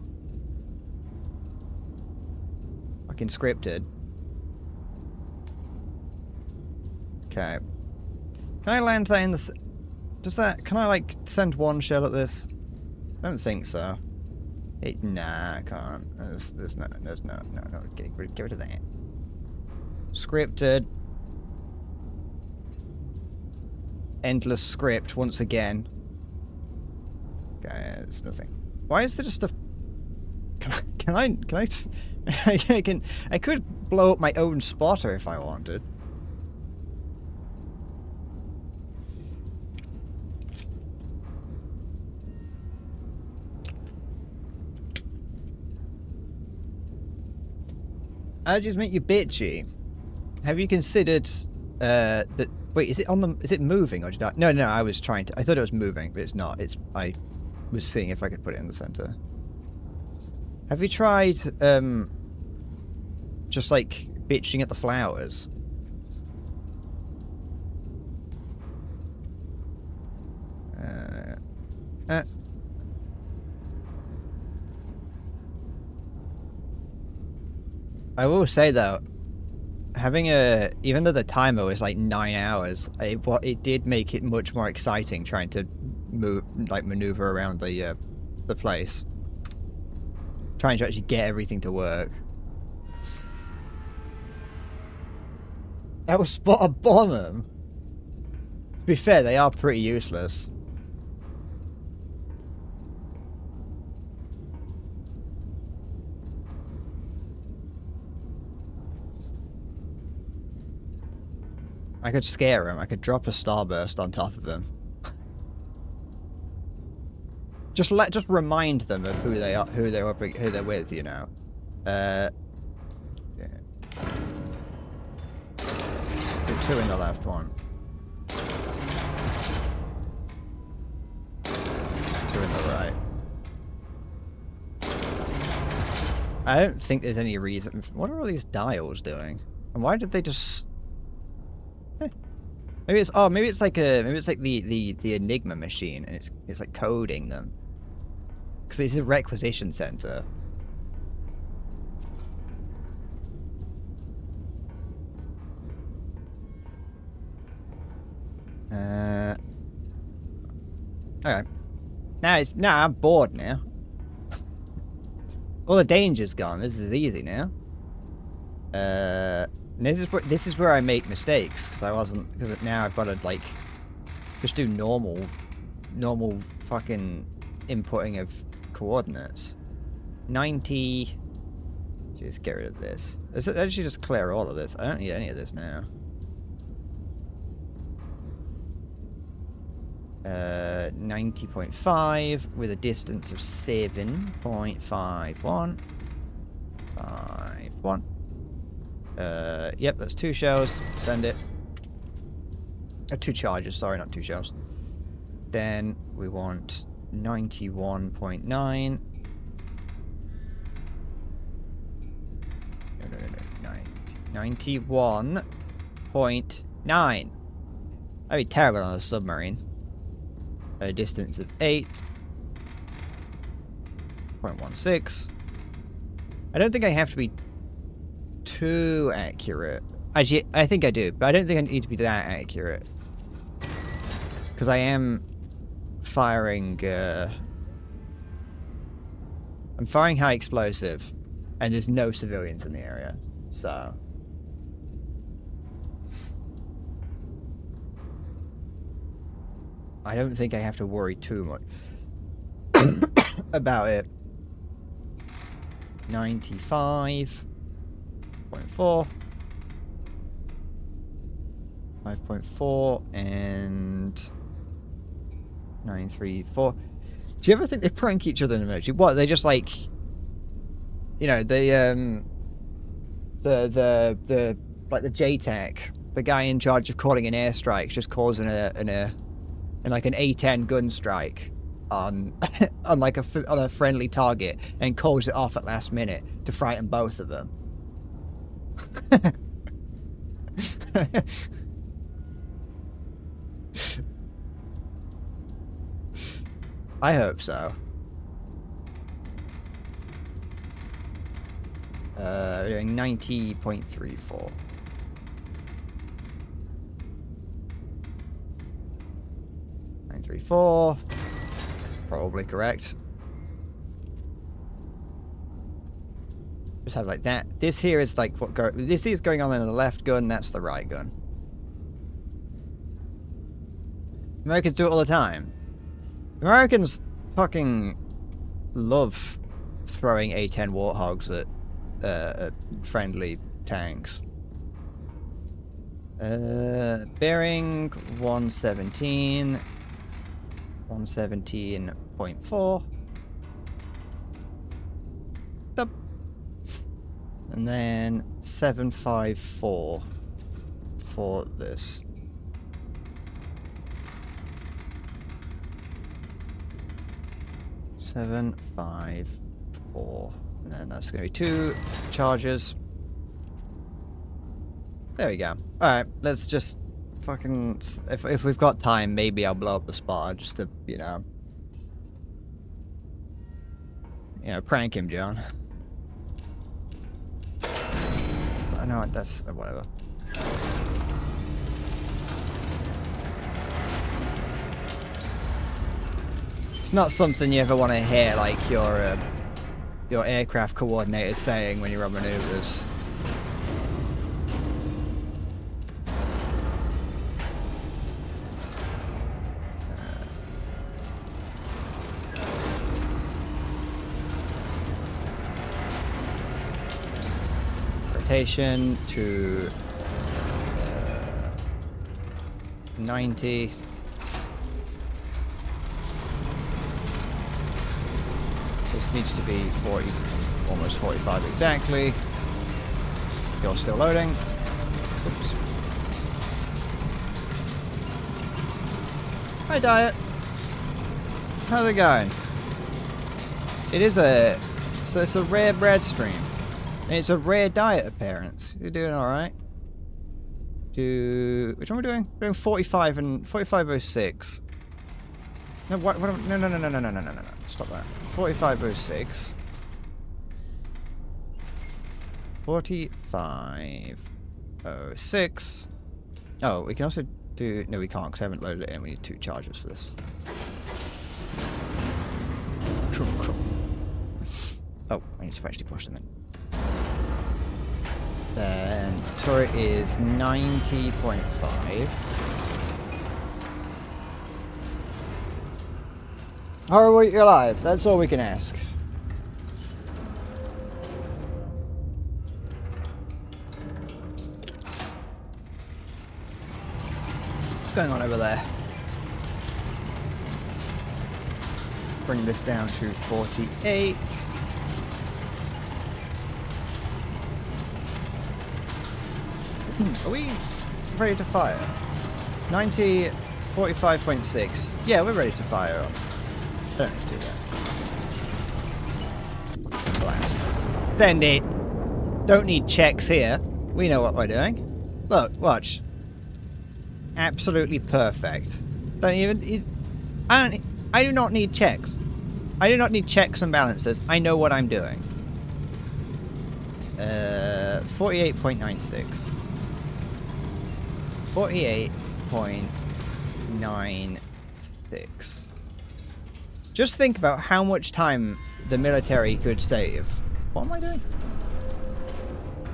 Fucking scripted. Okay. Can I land that in the... Does that... Can I, like, send one shell at this? I don't think so. Nah, I can't. There's no. Get rid of that. Scripted. Endless script once again. Okay, there's nothing. Why is there just a... I could blow up my own spotter if I wanted. Allergies make you bitchy. Have you considered that? Wait, is it on the? Is it moving or did I? No, I was trying to. I thought it was moving, but it's not. I was seeing if I could put it in the center. Have you tried just like bitching at the flowers? I will say though, having even though the timer was like 9 hours, it did make it much more exciting trying to maneuver around the place, trying to actually get everything to work. That was spot a bomb them. To be fair, they are pretty useless. I could scare him. I could drop a starburst on top of him. just remind them of who they are, who they're with, you know. Yeah. Put 2 in the left one. 2 in the right. I don't think there's any reason. What are all these dials doing? And why did they just? Maybe it's like the Enigma machine, and it's like coding them. Because it's a requisition center. Okay. Now I'm bored now. All the danger's gone. This is easy now. This is where I make mistakes because now I've got to like just do normal fucking inputting of coordinates. 90. Just get rid of this. I should just clear all of this. I don't need any of this now. 90.5 with a distance of 7.51. 51. Yep, that's 2 shells. Send it. 2 charges, sorry, not 2 shells. Then we want 91.9. No, 91.9. That'd be terrible on a submarine. A distance of 8.16. I don't think I have to be too accurate. Actually, I think I do, but I don't think I need to be that accurate. Because I am firing... I'm firing high explosive, and there's no civilians in the area, so... I don't think I have to worry too much about it. 95.4. 5.4 and 934. Do you ever think they prank each other in the military? What, they just like, you know, the like the JTAC, the guy in charge of calling in airstrikes just calls in like an A-10 gun strike on like on a friendly target and calls it off at last minute to frighten both of them. I hope so. 90.34. 934. Probably correct. Just have like that. This here is like this is going on in the left gun, that's the right gun. Americans do it all the time. Americans fucking love throwing A-10 Warthogs at friendly tanks. Bearing 117. 117.4. And then 754 for this. Seven, 5, 4. And then that's going to be 2 charges. There we go. Alright, let's just fucking... If we've got time, maybe I'll blow up the spot just to, you know, prank him, John. I know, that's... whatever. It's not something you ever want to hear, like, your aircraft coordinator saying when you're on maneuvers. Rotation to 90. This needs to be 40, almost 45 exactly. You're still loading. Oops. Hi, Diet. How's it going? It is it's a rare bread stream. And it's a rare diet appearance. You're doing alright. Which one are we doing? We're doing 45 and 4506. No, what no. Stop that. 4506. 4506. Oh, we can also do... No, we can't because I haven't loaded it in. We need 2 charges for this. Oh, I need to actually push them in. Then turret is 90.5. Horrible, you're alive. That's all we can ask. What's going on over there? Bring this down to 48. Are we ready to fire? 90, 45.6. Yeah, we're ready to fire up. Don't need to do that. Blast. Send it. Don't need checks here. We know what we're doing. Look, watch. Absolutely perfect. Don't even... I do not need checks. I do not need checks and balances. I know what I'm doing. 48.96. 48.96. Just think about how much time the military could save. What am I doing?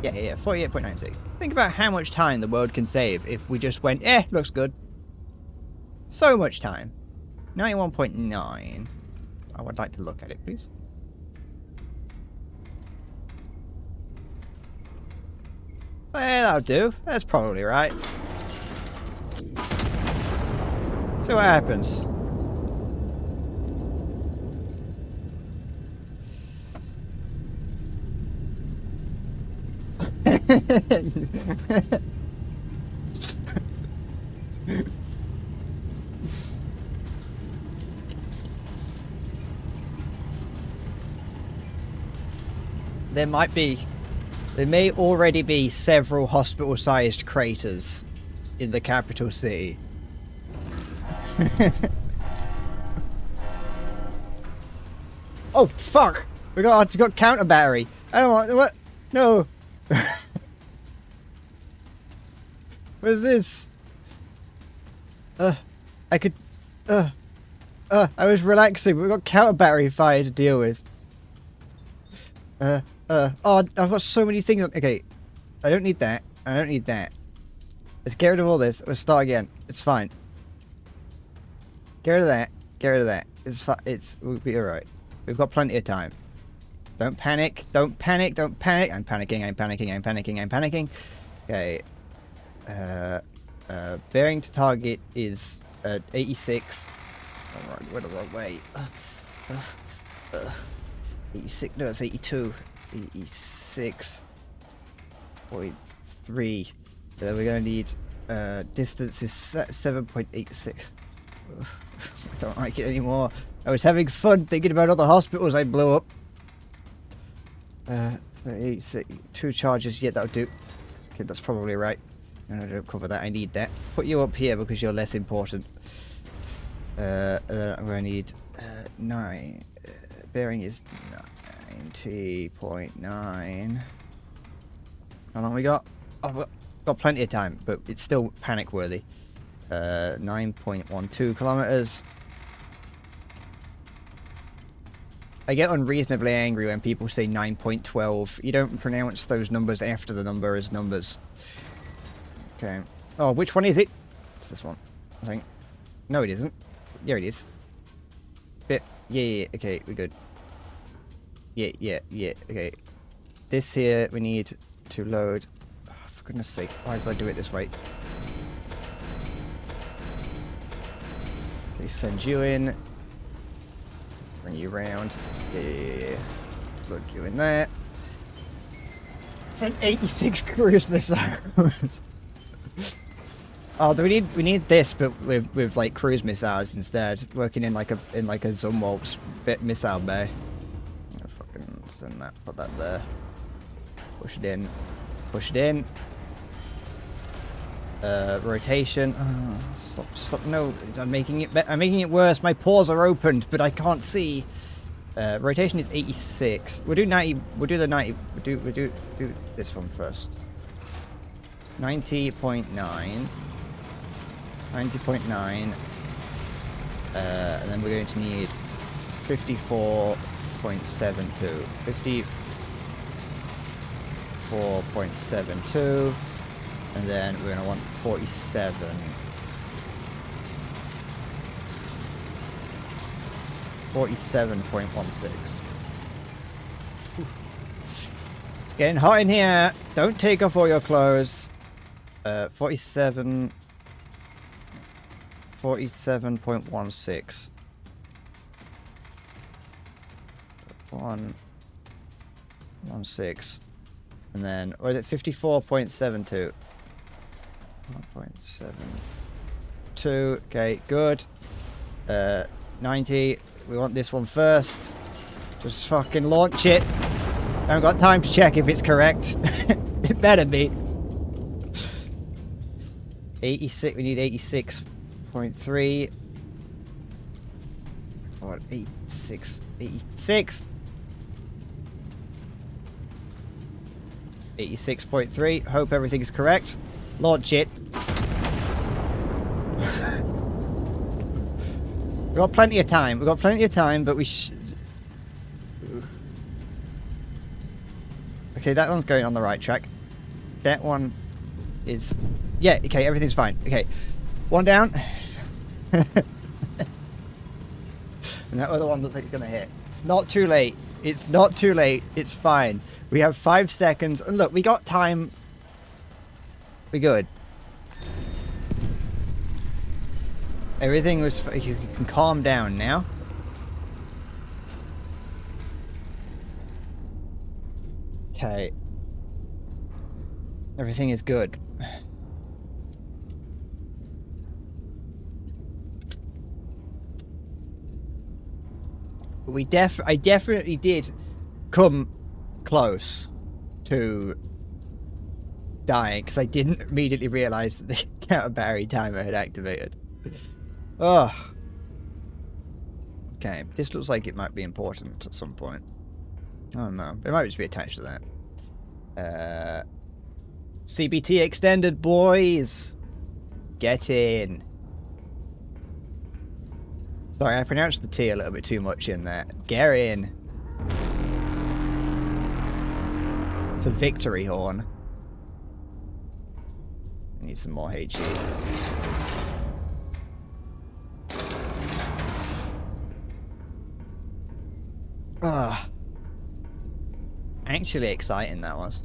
Yeah, 48.96. Think about how much time the world can save if we just went, looks good. So much time. 91.9. I would like to look at it, please. That'll do. That's probably right. See what happens. There may already be several hospital-sized craters in the capital city. Oh, fuck! I got counter battery. I don't want... What? No! What is this? I was relaxing, but we got counter battery fire to deal with. Oh, I've got so many things. Okay, I don't need that. I don't need that. Let's get rid of all this. Let's start again. It's fine. Get rid of that. Get rid of that. It's fine. We'll be alright. We've got plenty of time. Don't panic. Don't panic. Don't panic. I'm panicking. I'm panicking. I'm panicking. I'm panicking. Okay. Bearing to target is 86. Alright, we're the wrong way. 86. No, it's 82. 86. 7.3. So then we're going to need distance is 7.86. I don't like it anymore. I was having fun thinking about all the hospitals I blew up. So 86, 2 charges. Yeah, that'll do. Okay, that's probably right. No, I don't cover that. I need that. Put you up here because you're less important. I'm going to need 9. Bearing is 90.9. How long we got? Oh, we've got plenty of time, but it's still panic worthy. 9.12 kilometers. I get unreasonably angry when people say 9.12. You don't pronounce those numbers after the number as numbers. Okay. Oh, which one is it? It's this one, I think. No, it isn't. Here it is. Yeah, okay, we're good. Yeah, okay. This here, we need to load. Oh, for goodness sake, why did I do it this way? Okay, send you in. Bring you around. Yeah. Load you in there. Send 86 cruise missiles. Oh, we need this, but with like cruise missiles instead, working in like a Zumwalt's missile bay. I'll fucking send that, put that there. Push it in, push it in. Rotation. Oh, stop! No, I'm making it worse. My paws are opened, but I can't see. Rotation is 86. We'll do 90. We'll do the 90. We'll do this one first. 90.9. 90.9, and then we're going to need 54.72. 54.72, and then we're going to want 47. 47.16. It's getting hot in here. Don't take off all your clothes. 47. 47.16. 1.16. And then, or is it 54.72? 1.72. Okay, good. 90. We want this one first. Just fucking launch it. I haven't got time to check if it's correct. It better be. 86. We need 86.3. What? 86. 86. 86.3. Hope everything's correct. Launch it. We've got plenty of time. We've got plenty of time, but we should... Okay, that one's going on the right track. That one is... Yeah, okay, everything's fine. Okay. One down. And that other one looks like it's going to hit. It's not too late. It's not too late. It's fine. We have 5 seconds. And look, we got time. We're good. Everything was... You can calm down now. Okay. Everything is good. I definitely did come close to dying because I didn't immediately realize that the counter battery timer had activated. Oh. Okay, this looks like it might be important at some point. I don't know. It might just be attached to that. CBT extended, boys. Get in. Sorry, I pronounced the T a little bit too much in there. Get in. It's a victory horn. I need some more HE. Ah. Actually exciting, that was.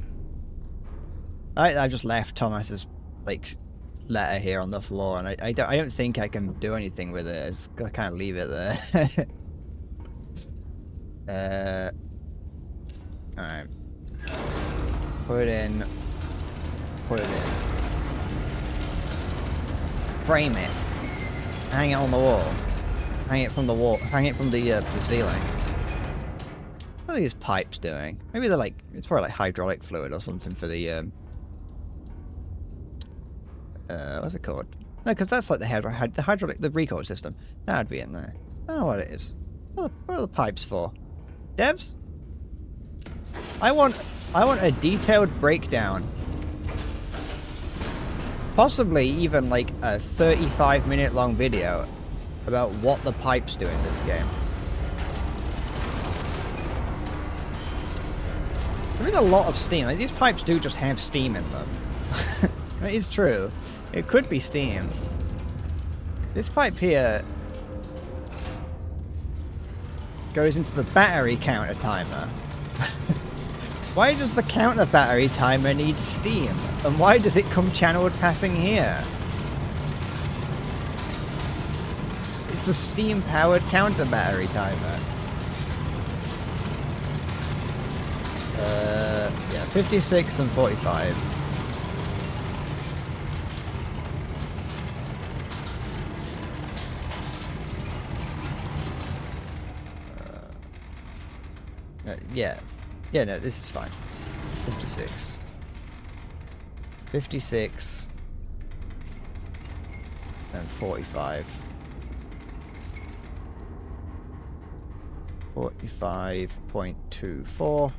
I just left Thomas's, like, letter here on the floor, and I don't think I can do anything with it. I just gotta kind of leave it there. Alright. Put in put it in. Frame it. Hang it on the wall. Hang it from the wall. Hang it from the ceiling. What are these pipes doing? Maybe they're like, it's probably like hydraulic fluid or something for the, what's it called? No, because that's like the hydraulic, the recoil system. That would be in there. I don't know what it is. What are the pipes for? Devs? I want a detailed breakdown. Possibly even like a 35-minute long video about what the pipes do in this game. There is a lot of steam. Like, these pipes do just have steam in them. That is true. It could be steam. This pipe here goes into the battery counter timer. Why does the counter battery timer need steam? And why does it come channeled passing here? It's a steam-powered counter battery timer. Yeah, 56 and 45. Yeah. Yeah, no, this is fine. 56. 56. And 45. 45.24.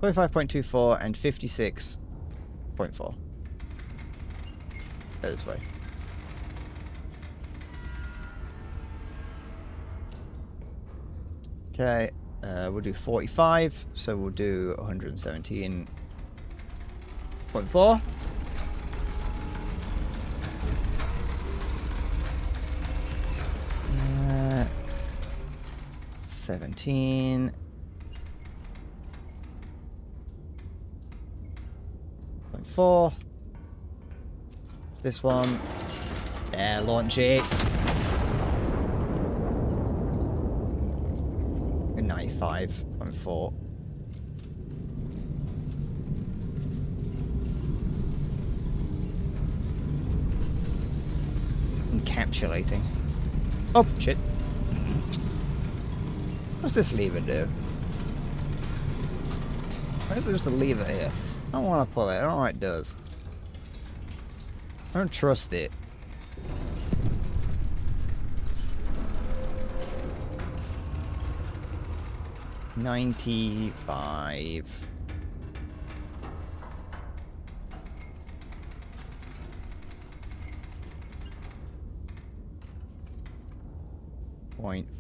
45.24 and 56.4. Go this way. Okay, we'll do 45, so we'll do 117.4. Uh, 17. .4. This one. Yeah, launch it. 95.4. Encapsulating. Oh, shit. What's this lever do? Where's just a lever here? I don't want to pull it. I don't know what it does. I don't trust it. $95.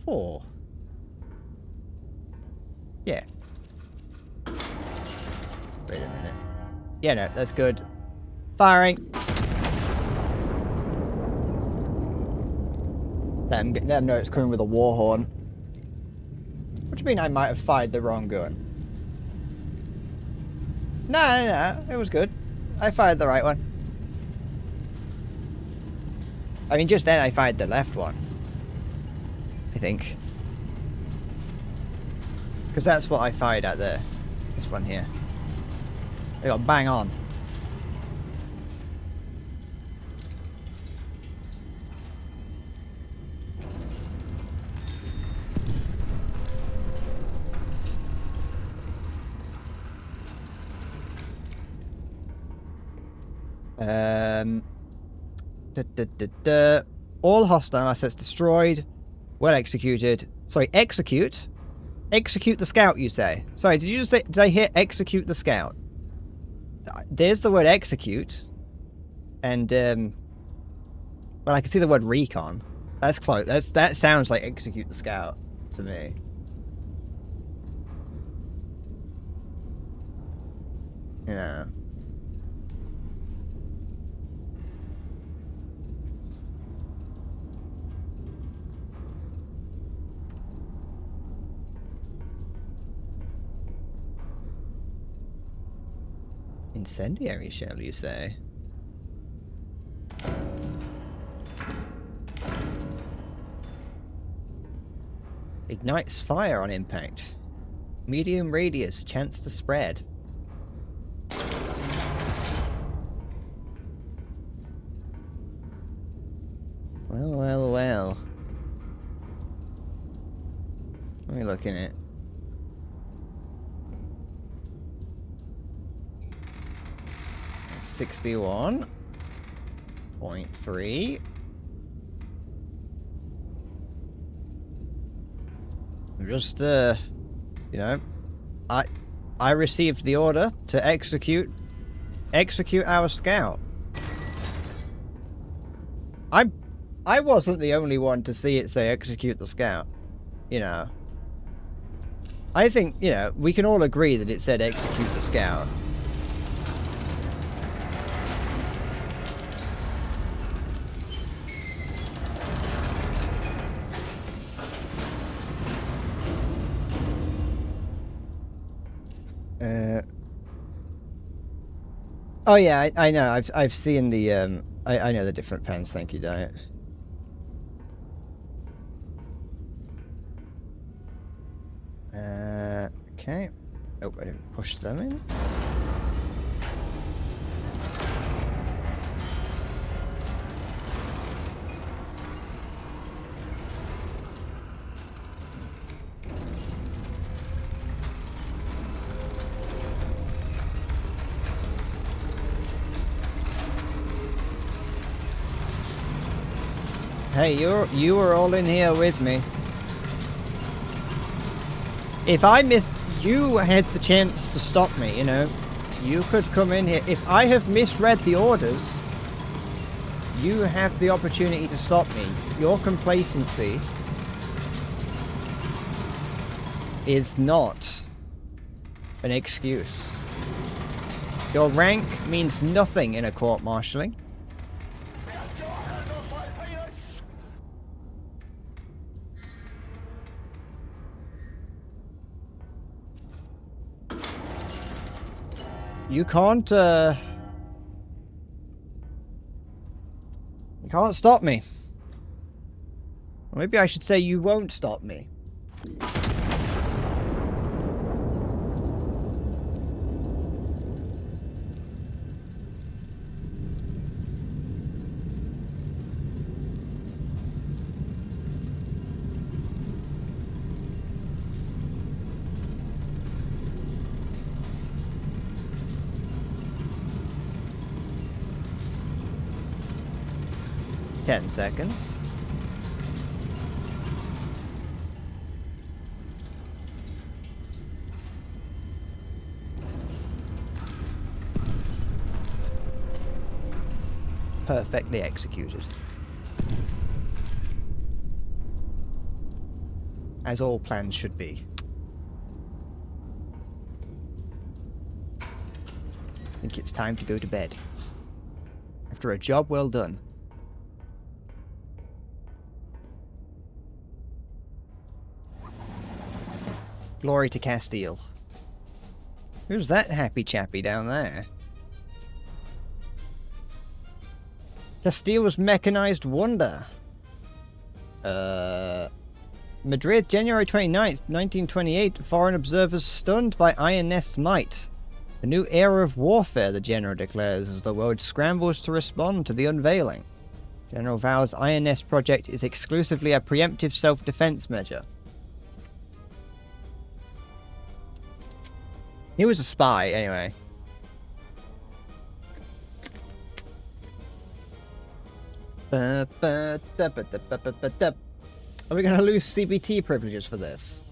.4. Yeah. Wait a minute. Yeah, no, that's good. Firing. Let them know it's coming with a war horn. What do you mean I might have fired the wrong gun? No, it was good. I fired the right one. I mean, just then I fired the left one. I think. Because that's what I fired at there. This one here. They got bang on. All hostile assets destroyed. Well executed. Sorry, execute? Execute the scout, you say? Sorry, did you just say... Did I hear execute the scout? There's the word execute. And, well, I can see the word recon. That's close. That sounds like execute the scout to me. Yeah. Incendiary shell, you say? Ignites fire on impact. Medium radius, chance to spread. me look in it. $61.3. Just, you know, I received the order to execute our scout. I wasn't the only one to see it say execute the scout, you know. I think, you know, we can all agree that it said execute the scout. Oh yeah, I know. I've seen the I know the different pens. Thank you, Diet. Okay. Oh, I didn't push them in. Hey, you were all in here with me. If I you had the chance to stop me, you know. You could come in here. If I have misread the orders, you have the opportunity to stop me. Your complacency is not an excuse. Your rank means nothing in a court-martialing. You can't stop me. Or maybe I should say you won't stop me. Ten seconds. Perfectly executed. As all plans should be. I think it's time to go to bed. After a job well done. Glory to Castile. Who's that happy chappy down there? Castile's mechanized wonder. Madrid, January 29th, 1928. Foreign observers stunned by Iron Nest's might. A new era of warfare, the General declares, as the world scrambles to respond to the unveiling. General vows Iron Nest project is exclusively a preemptive self-defense measure. He was a spy, anyway. Are we going to lose CBT privileges for this?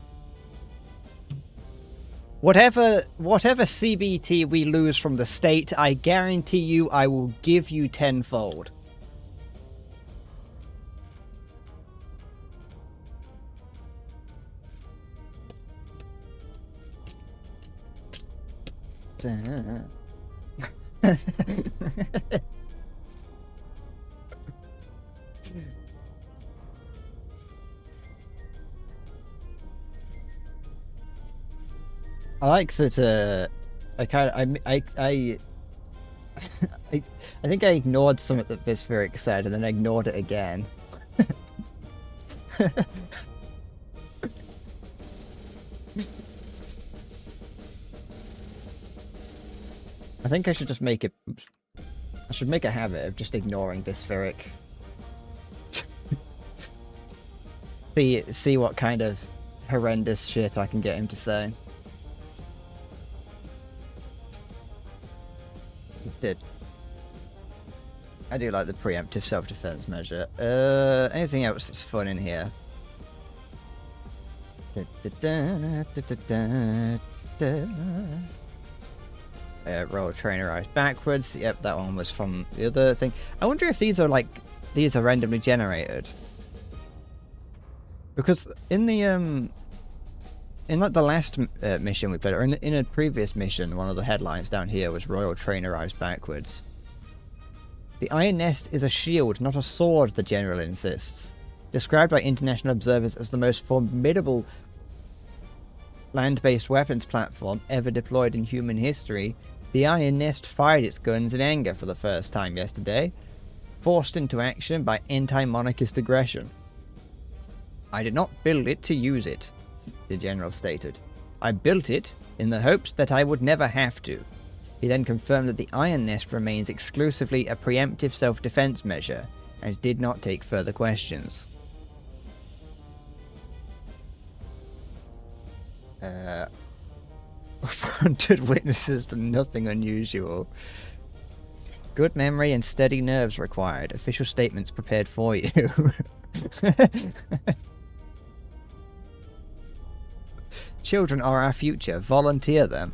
Whatever CBT we lose from the state, I guarantee you I will give you tenfold. I like that. I think I ignored something that Visferic said, and then ignored it again. I think I should just make it. I should make a habit of just ignoring Visferic. See what kind of horrendous shit I can get him to say. It did. I do like the preemptive self-defense measure. Anything else that's fun in here? Roll trainer eyes backwards. Yep, that one was from the other thing. I wonder if these are randomly generated. Because in the in like the last mission we played, or in a previous mission, one of the headlines down here was Royal Trainer Eyes backwards. The Iron Nest is a shield, not a sword, the General insists. Described by international observers as the most formidable land-based weapons platform ever deployed in human history, the Iron Nest fired its guns in anger for the first time yesterday, forced into action by anti-monarchist aggression. I did not build it to use it, the General stated. I built it in the hopes that I would never have to. He then confirmed that the Iron Nest remains exclusively a preemptive self-defense measure and did not take further questions. Haunted witnesses to nothing unusual. Good memory and steady nerves required. Official statements prepared for you. Children are our future. Volunteer them.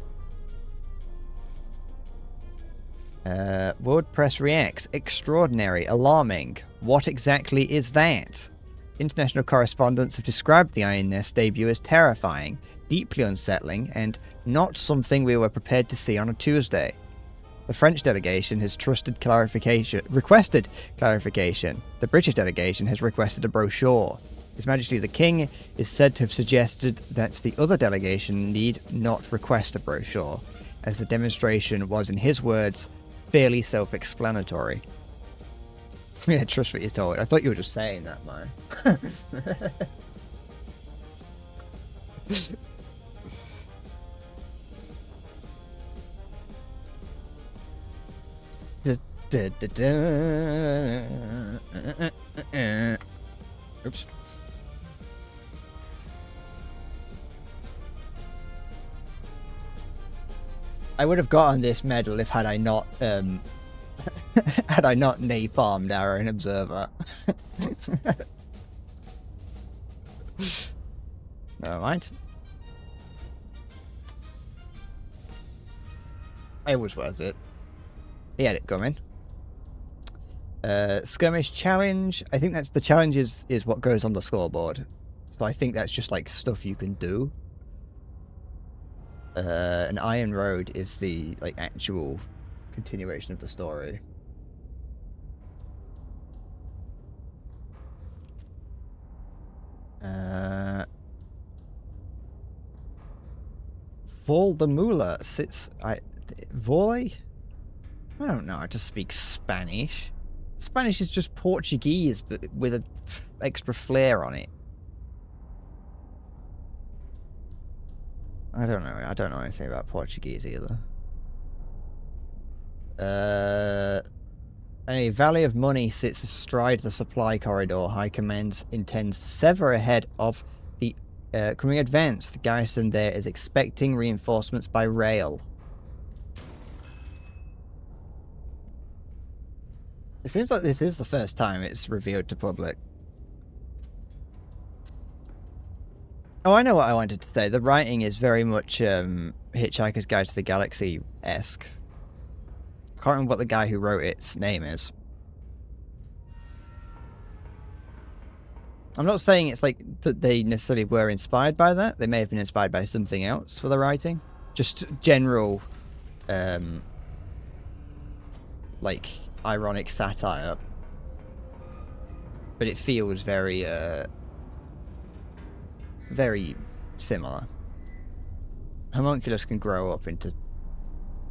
WordPress reacts. Extraordinary. Alarming. What exactly is that? International correspondents have described the Iron Nest debut as terrifying, deeply unsettling, and not something we were prepared to see on a Tuesday. The French delegation has requested clarification. The British delegation has requested a brochure. His Majesty the King is said to have suggested that the other delegation need not request a brochure, as the demonstration was, in his words, fairly self-explanatory. Yeah, trust what you're told. I thought you were just saying that, man. Oops. I would have gotten this medal if had I not napalmed our own observer. Never mind. It was worth it. He had it coming. Skirmish challenge. I think that's the challenge is what goes on the scoreboard. So I think that's just like stuff you can do. An Iron Road is the actual continuation of the story. Vol the Mula sits. Volley? I don't know. I just speak Spanish. Spanish is just Portuguese, but with an extra flair on it. I don't know. I don't know anything about Portuguese either. Anyway, Valley of Money sits astride the supply corridor. High Command intends to sever ahead of the coming advance. The garrison there is expecting reinforcements by rail. It seems like this is the first time it's revealed to public. Oh, I know what I wanted to say. The writing is very much Hitchhiker's Guide to the Galaxy-esque. I can't remember what the guy who wrote its name is. I'm not saying it's like that they necessarily were inspired by that. They may have been inspired by something else for the writing. Just general, like, ironic satire. But it feels very, very similar. Homunculus can grow up into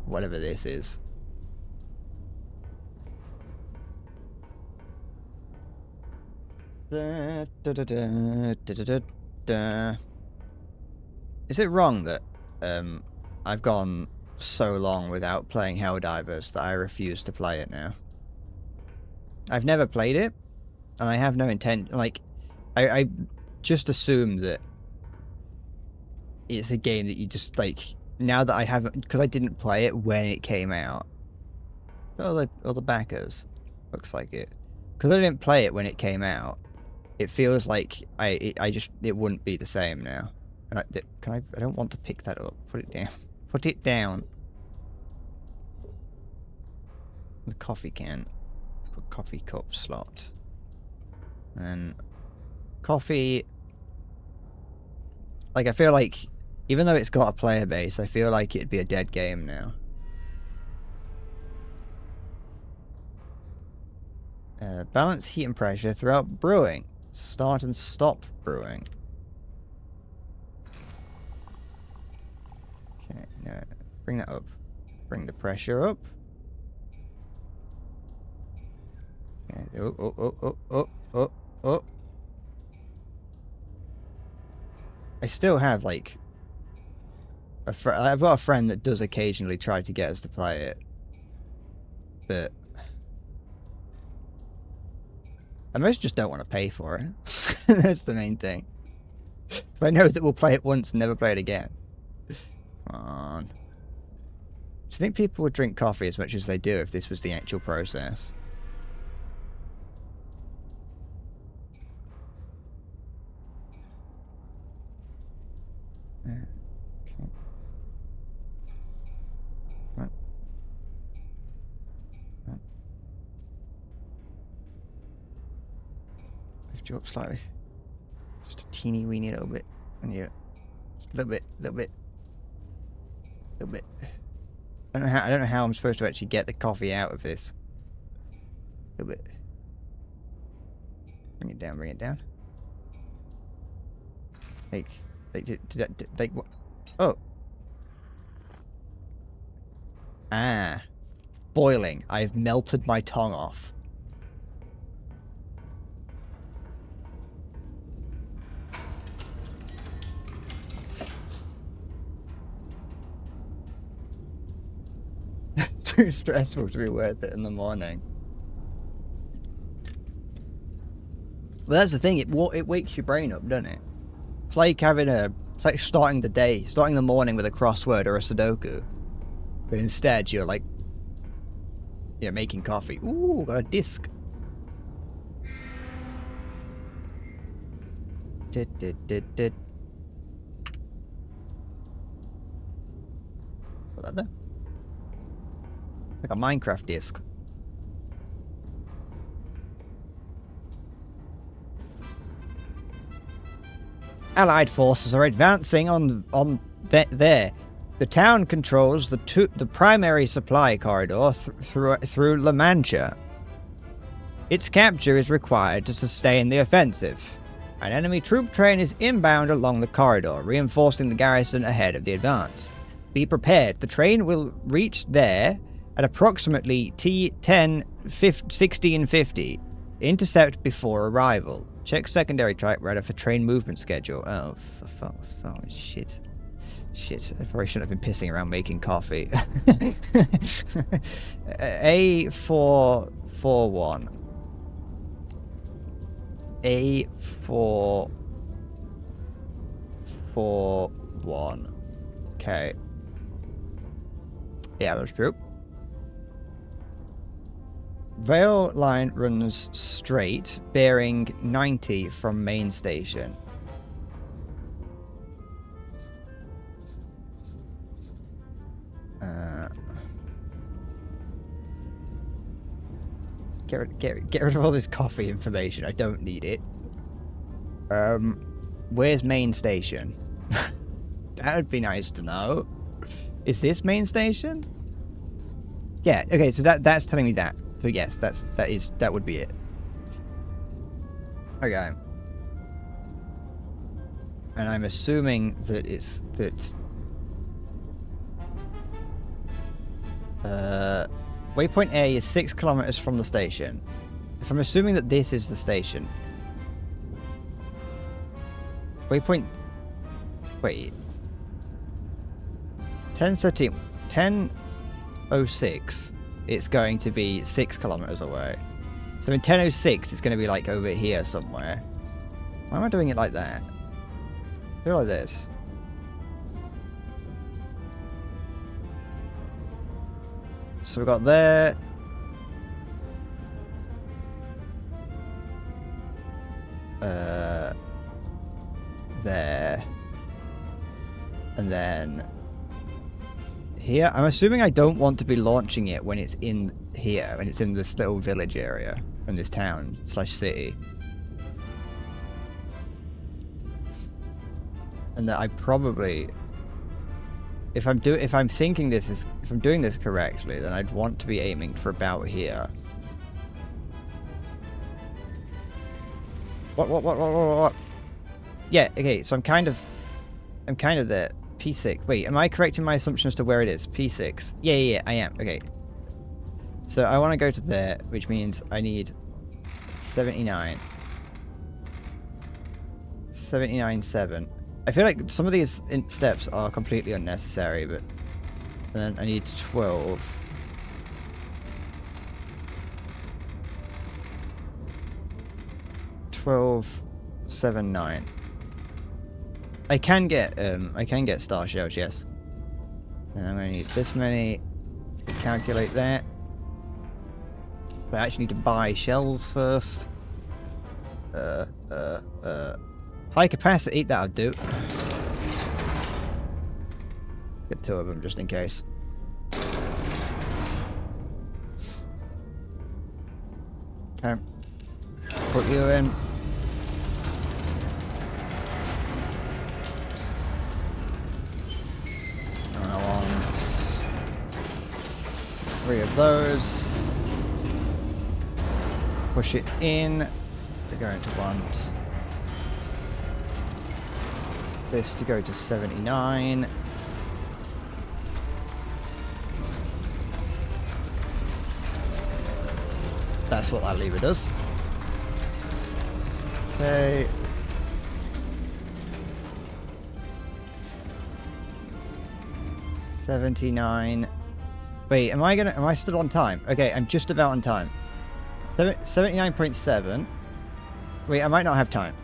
whatever this is. Is it wrong that I've gone so long without playing Helldivers that I refuse to play it now? I've never played it, and I have no intent. Like, I just assume that it's a game that you just like, now that I haven't, because I didn't play it when it came out. All the backers, looks like it. Because I didn't play it when it came out, it feels like it wouldn't be the same now. And I don't want to pick that up. Put it down. Put it down. The coffee can. Put coffee cup slot. And coffee. Like, I feel like, even though it's got a player base, I feel like it'd be a dead game now. Balance heat and pressure throughout brewing. Start and stop brewing. Okay, no, bring that up. Bring the pressure up. Okay, oh. I still have, like, I've got a friend that does occasionally try to get us to play it. But I most just don't want to pay for it. That's the main thing. I know that we'll play it once and never play it again. Come on. Do you think people would drink coffee as much as they do if this was the actual process? Okay. What? Lift you up slightly. Just a teeny weeny little bit. And you, just a little bit. I don't know how I'm supposed to actually get the coffee out of this. A little bit. Bring it down. Like what? Oh. Ah. Boiling. I've melted my tongue off. It's too stressful to be worth it in the morning. Well, that's the thing. It wakes your brain up, doesn't it? It's like it's like starting the morning with a crossword or a Sudoku. But instead, you're like, making coffee. Ooh, got a disc. Did. Put that there. Like a Minecraft disc. Allied forces are advancing there. The town controls the primary supply corridor through La Mancha. Its capture is required to sustain the offensive. An enemy troop train is inbound along the corridor, reinforcing the garrison ahead of the advance. Be prepared. The train will reach there at approximately T10 1650. Intercept before arrival. Check secondary track radar for train movement schedule. Oh, for fuck's shit. Shit, I probably shouldn't have been pissing around making coffee. A441. A441. Okay. Yeah, that's true. Rail line runs straight, bearing 90 from main station. Get rid of all this coffee information. I don't need it. Where's main station? That would be nice to know. Is this main station? Yeah. Okay. So that's telling me that. So yes, that would be it. Okay. And I'm assuming that waypoint A is 6 kilometers from the station. If I'm assuming that this is the station. Waypoint. Wait. 10:06. It's going to be 6 kilometers away. So in 10:06, it's going to be like over here somewhere. Why am I doing it like that? Do it like this. So we got there. There. And then here. I'm assuming I don't want to be launching it when it's in here, when it's in this little village area, in this town / city. And that I probably, if I'm doing this correctly, then I'd want to be aiming for about here. What? Yeah, okay, so I'm kind of there. P6. Wait, am I correct in my assumption as to where it is? P6. Yeah, I am. Okay. So I want to go to there, which means I need 79. 79.7. I feel like some of these steps are completely unnecessary, but then I need 12. 12.79. I can get star shells, yes. And I'm gonna need this many. Calculate that. But I actually need to buy shells first. High capacity, that'll do. Get 2 of them just in case. Okay. Put you in. And I want 3 of those. Push it in. They're going to want this to go to 79. That's what that lever does. Okay. $79. Wait, am I still on time? Okay, I'm just about on time. 79.7. Wait, I might not have time.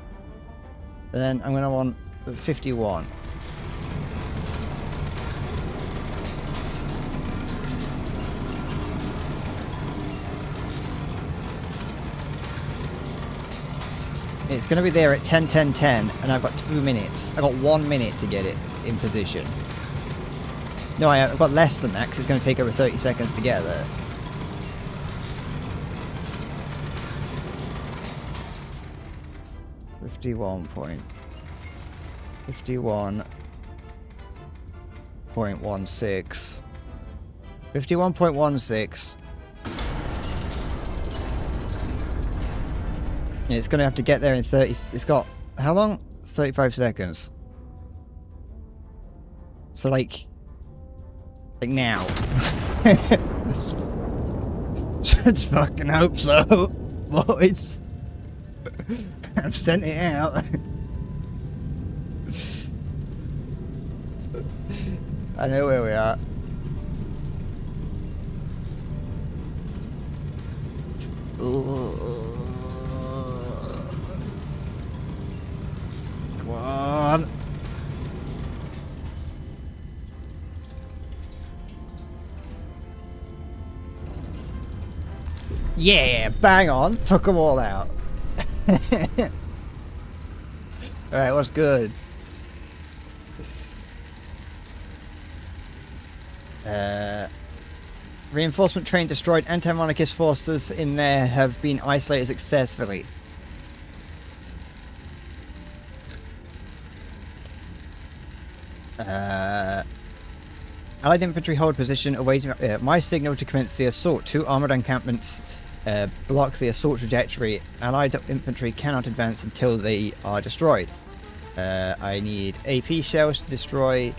And then I'm gonna want 51. It's going to be there at 10:10:10, and I've got 2 minutes. I've got 1 minute to get it in position. No, I've got less than that, because it's going to take over 30 seconds to get there. $51.16. 51.16. It's going to have to get there in 30... It's got... How long? 35 seconds. So, like now. Let's fucking hope so. Boys. I've sent it out. I know where we are. Come on. Yeah, bang on. Took them all out. Alright, what's good? Reinforcement train destroyed. Anti-monarchist forces in there have been isolated successfully. Allied infantry hold position awaiting my signal to commence the assault. 2 armored encampments block the assault trajectory. Allied infantry cannot advance until they are destroyed. I need AP shells to destroy.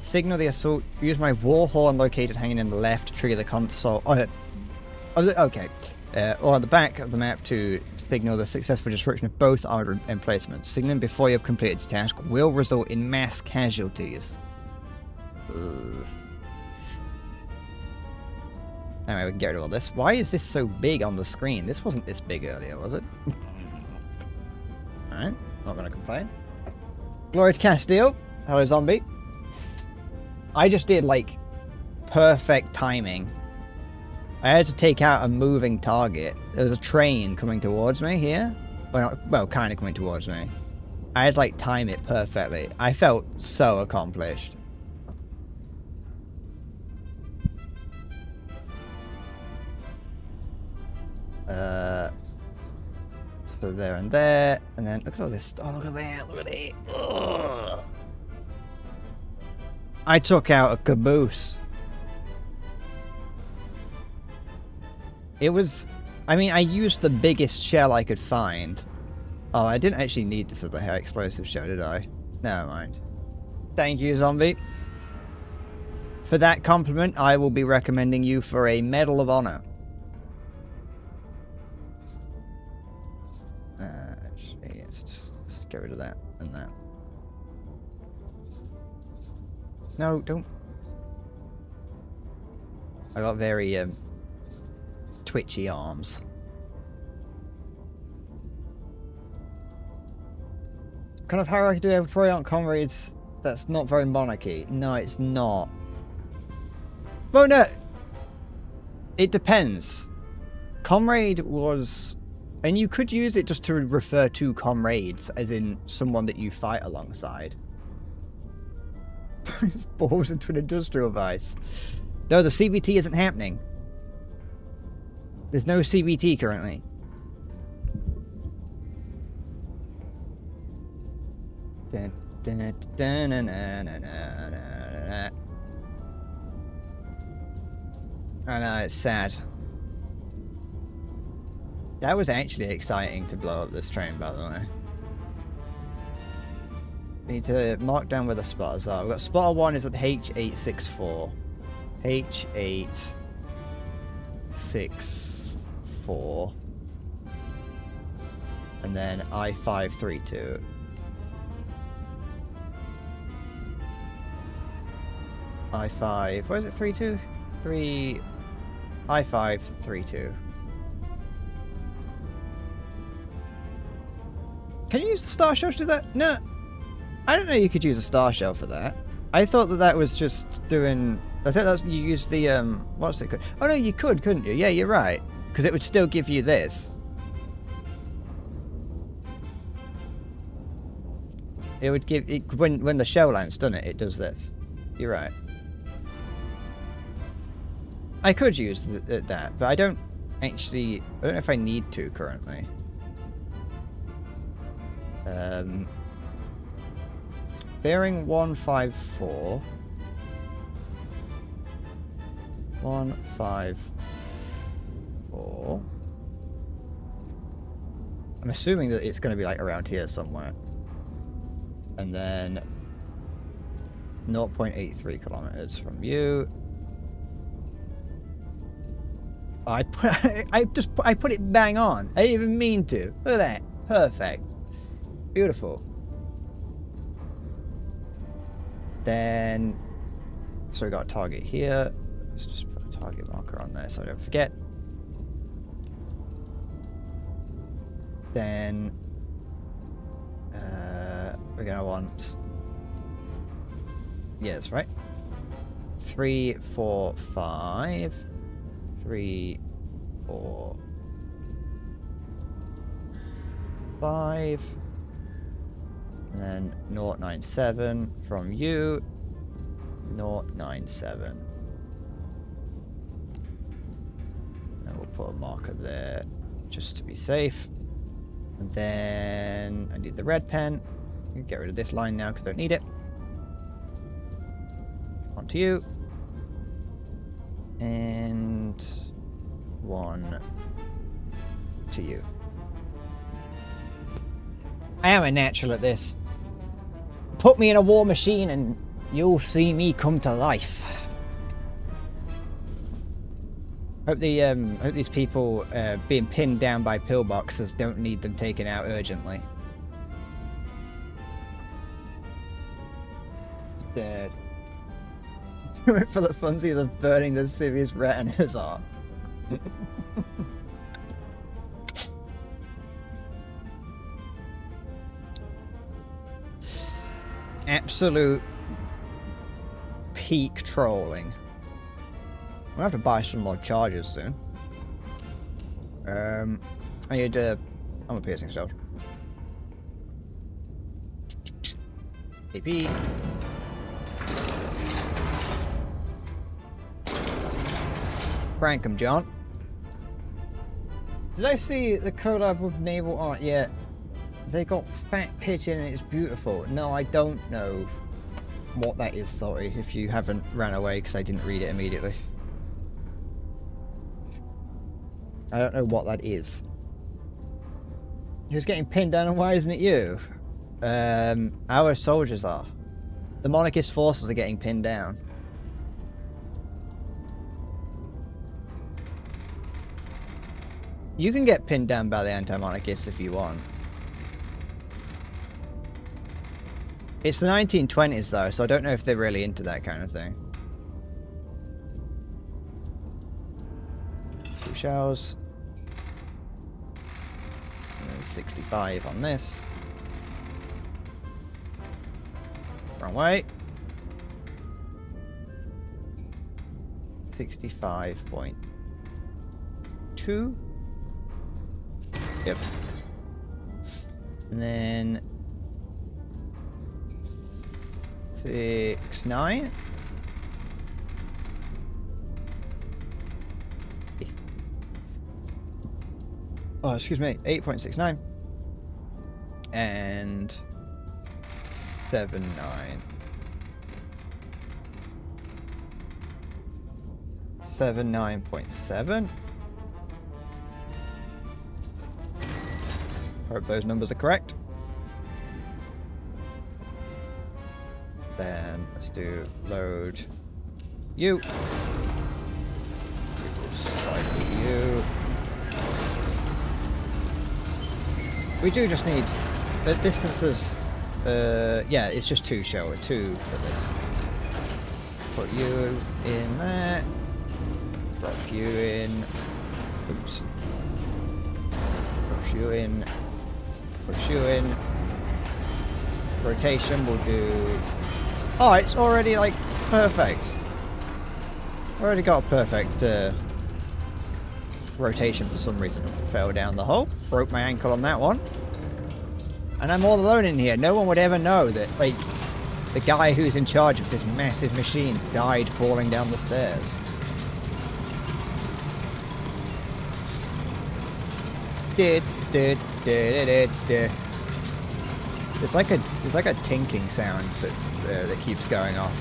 Signal the assault. Use my war horn located hanging in the left to trigger the console. Okay. Or on the back of the map to signal the successful destruction of both armored emplacements. Signaling before you have completed your task will result in mass casualties. Anyway, we can get rid of all this. Why is this so big on the screen? This wasn't this big earlier, was it? Alright, not gonna complain. Glory to Castile. Hello, zombie. I just did, like, perfect timing. I had to take out a moving target. There was a train coming towards me here. Well, kind of coming towards me. I had to, like, time it perfectly. I felt so accomplished. So there and there, and then look at all this. Oh, look at that! Look at it! Ugh. I took out a caboose. It was. I mean, I used the biggest shell I could find. Oh, I didn't actually need this as a high explosive shell, did I? Never mind. Thank you, zombie. For that compliment, I will be recommending you for a Medal of Honor. Actually, let's just get rid of that and that. No, don't. I got very twitchy arms. Kind of hierarchy do we have before aren't comrades? That's not very monarchy. No, it's not. Well, no. It depends. Comrade was... And you could use it just to refer to comrades, as in someone that you fight alongside. It balls into an industrial vice. No, the CBT isn't happening. There's no CBT currently. I know, it's sad. That was actually exciting to blow up this train, by the way. We need to mark down where the spotters are. We've got spotter 1 is at H864. H864. And then I532. I5, where is it? 32? 3. I532. Can you use the star shell to do that? No. I don't know you could use a star shell for that. I thought that that was just doing... I thought that's you use the, what's it called? Oh no, you could, couldn't you? Yeah, you're right. Because it would still give you this. It would give... It, when the shell lands, doesn't it? It does this. You're right. I could use that, but I don't actually... I don't know if I need to currently. Bearing 154. 154. I'm assuming that it's going to be like around here somewhere. And then 0.83 kilometers from you. I put it bang on. I didn't even mean to. Look at that. Perfect. Beautiful. Then, so we got a target here. Let's just put a target marker on there so I don't forget. Then, we're gonna want, yeah, that's right. 3, 4, 5. 3, 4, 5. And then 097 from you. 097. And we'll put a marker there just to be safe. And then I need the red pen. Get rid of this line now because I don't need it. Onto you. And 1 to you. I am a natural at this. Put me in a war machine and you'll see me come to life. Hope these people being pinned down by pillboxes don't need them taken out urgently. Dead. Do it for the funsies of burning the civvies' retinas off. Absolute peak trolling. I'll have to buy some more chargers soon. I need I'm a piercing sword. AP. Prank 'em, John. Did I see the collab with Naval Art yet? They got Fat Pigeon and it's beautiful. No, I don't know what that is, sorry, if you haven't ran away because I didn't read it immediately. I don't know what that is. Who's getting pinned down and why isn't it you? Our soldiers are. The monarchist forces are getting pinned down. You can get pinned down by the anti-monarchists if you want. It's the 1920s though, so I don't know if they're really into that kind of thing. 2 shells. 65 on this. Wrong way. 65.2. Yep. And then 69. Oh, excuse me, 8.69. And 79. 79.7. Hope those numbers are correct. Then let's do load you. Cycle you. We do just need the distances. Yeah, it's just 2 shell, 2 for this. Put you in there. Drop you in. Oops. Push you in. Push you in. Rotation will do. Oh, it's already like perfect. Already got a perfect rotation for some reason. Fell down the hole. Broke my ankle on that one. And I'm all alone in here. No one would ever know that, like, the guy who's in charge of this massive machine died falling down the stairs. There's like a tinking sound that keeps going off.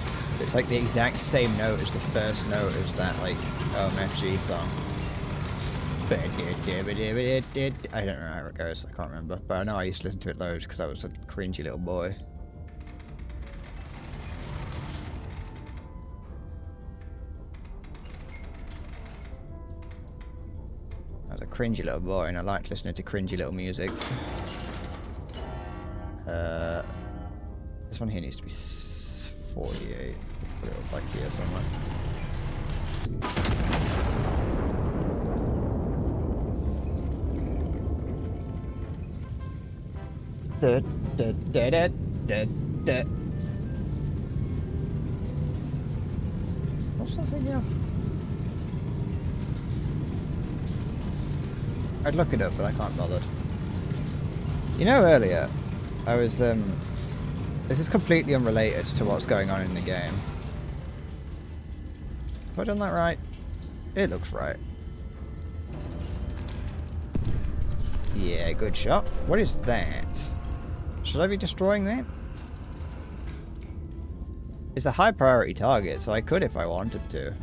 It's like the exact same note as the first note as that like OMFG song. I don't know how it goes. I can't remember, but I know I used to listen to it loads because I was a cringy little boy. I was a cringy little boy and I liked listening to cringy little music. This one here needs to be 48. Put it up like here somewhere. What's that thing here? I'd look it up, but I can't bother. You know, earlier, I was, this is completely unrelated to what's going on in the game. Have I done that right? It looks right. Yeah, good shot. What is that? Should I be destroying that? It's a high priority target, so I could if I wanted to.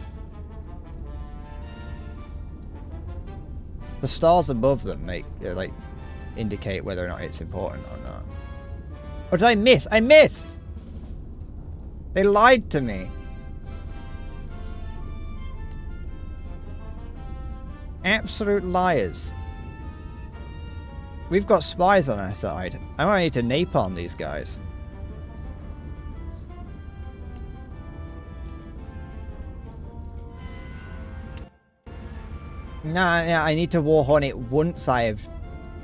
The stars above them make, like, indicate whether or not it's important or not. Or did I miss? I missed! They lied to me. Absolute liars. We've got spies on our side. I might need to napalm these guys. Nah, I need to Warhorn it once I've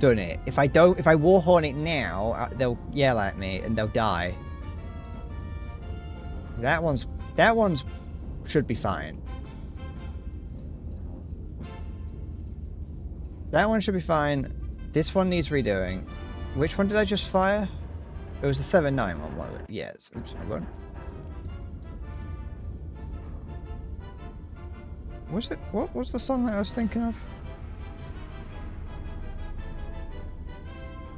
done it. If I Warhorn it now, they'll yell at me and they'll die. That one's should be fine. That one should be fine. This one needs redoing. Which one did I just fire? It was the 7-9 one, wasn't it? Yes. Oops, I won. Was it? What was the song that I was thinking of?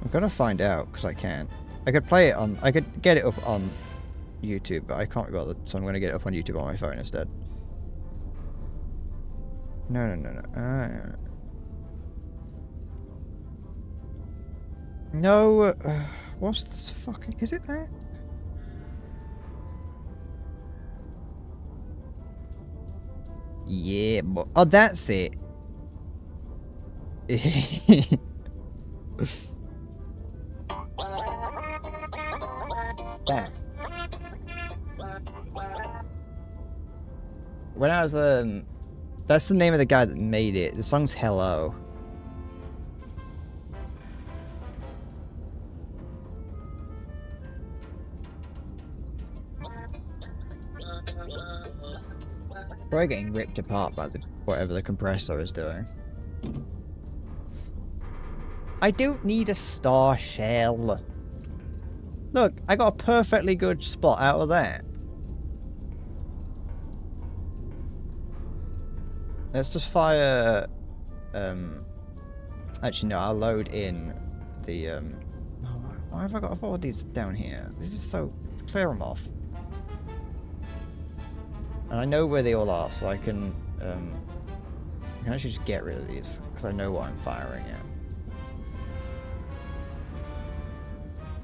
I'm gonna find out because I can't. I could play it on. I could get it up on YouTube, but I can't be bothered, so I'm gonna get it up on YouTube on my phone instead. No. No. What's this fucking? Is it that? Yeah, but oh, that's it. Damn. When I was that's the name of the guy that made it. The song's Hello. Probably getting ripped apart by whatever the compressor is doing. I don't need a star shell. Look, I got a perfectly good spot out of that. Let's just fire... Actually, no, I'll load in the... Oh, why have I got all these down here? This is so... Clear them off. And I know where they all are, so I can actually just get rid of these, because I know what I'm firing at.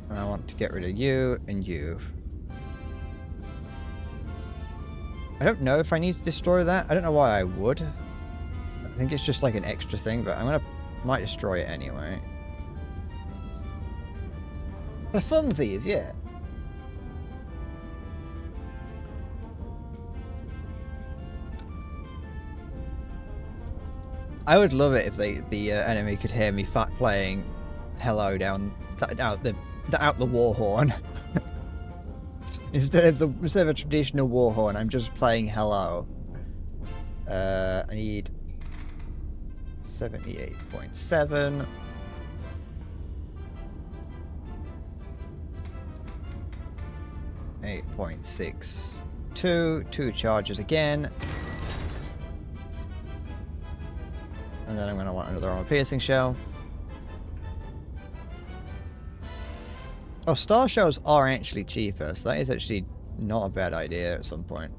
And I want to get rid of you and you. I don't know if I need to destroy that. I don't know why I would. I think it's just like an extra thing, but might destroy it anyway. For funsies, yeah. I would love it if the enemy could hear me playing Hello out the war horn. Instead of a traditional war horn, I'm just playing Hello. I need 78.7. .62. 2 charges again. And then I'm going to want another armor piercing shell. Oh, star shells are actually cheaper, so that is actually not a bad idea at some point.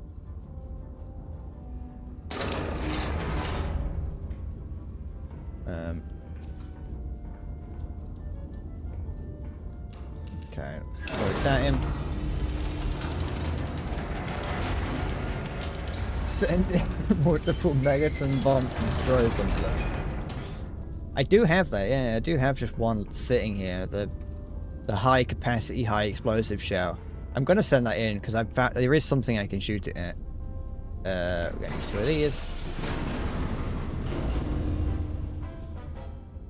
Okay, load that in. Send multiple megaton bombs to destroy something. I do have that, yeah, I do have just one sitting here, the high capacity, high explosive shell. I'm gonna send that in because I found there is something I can shoot it at. We're getting 2 of these.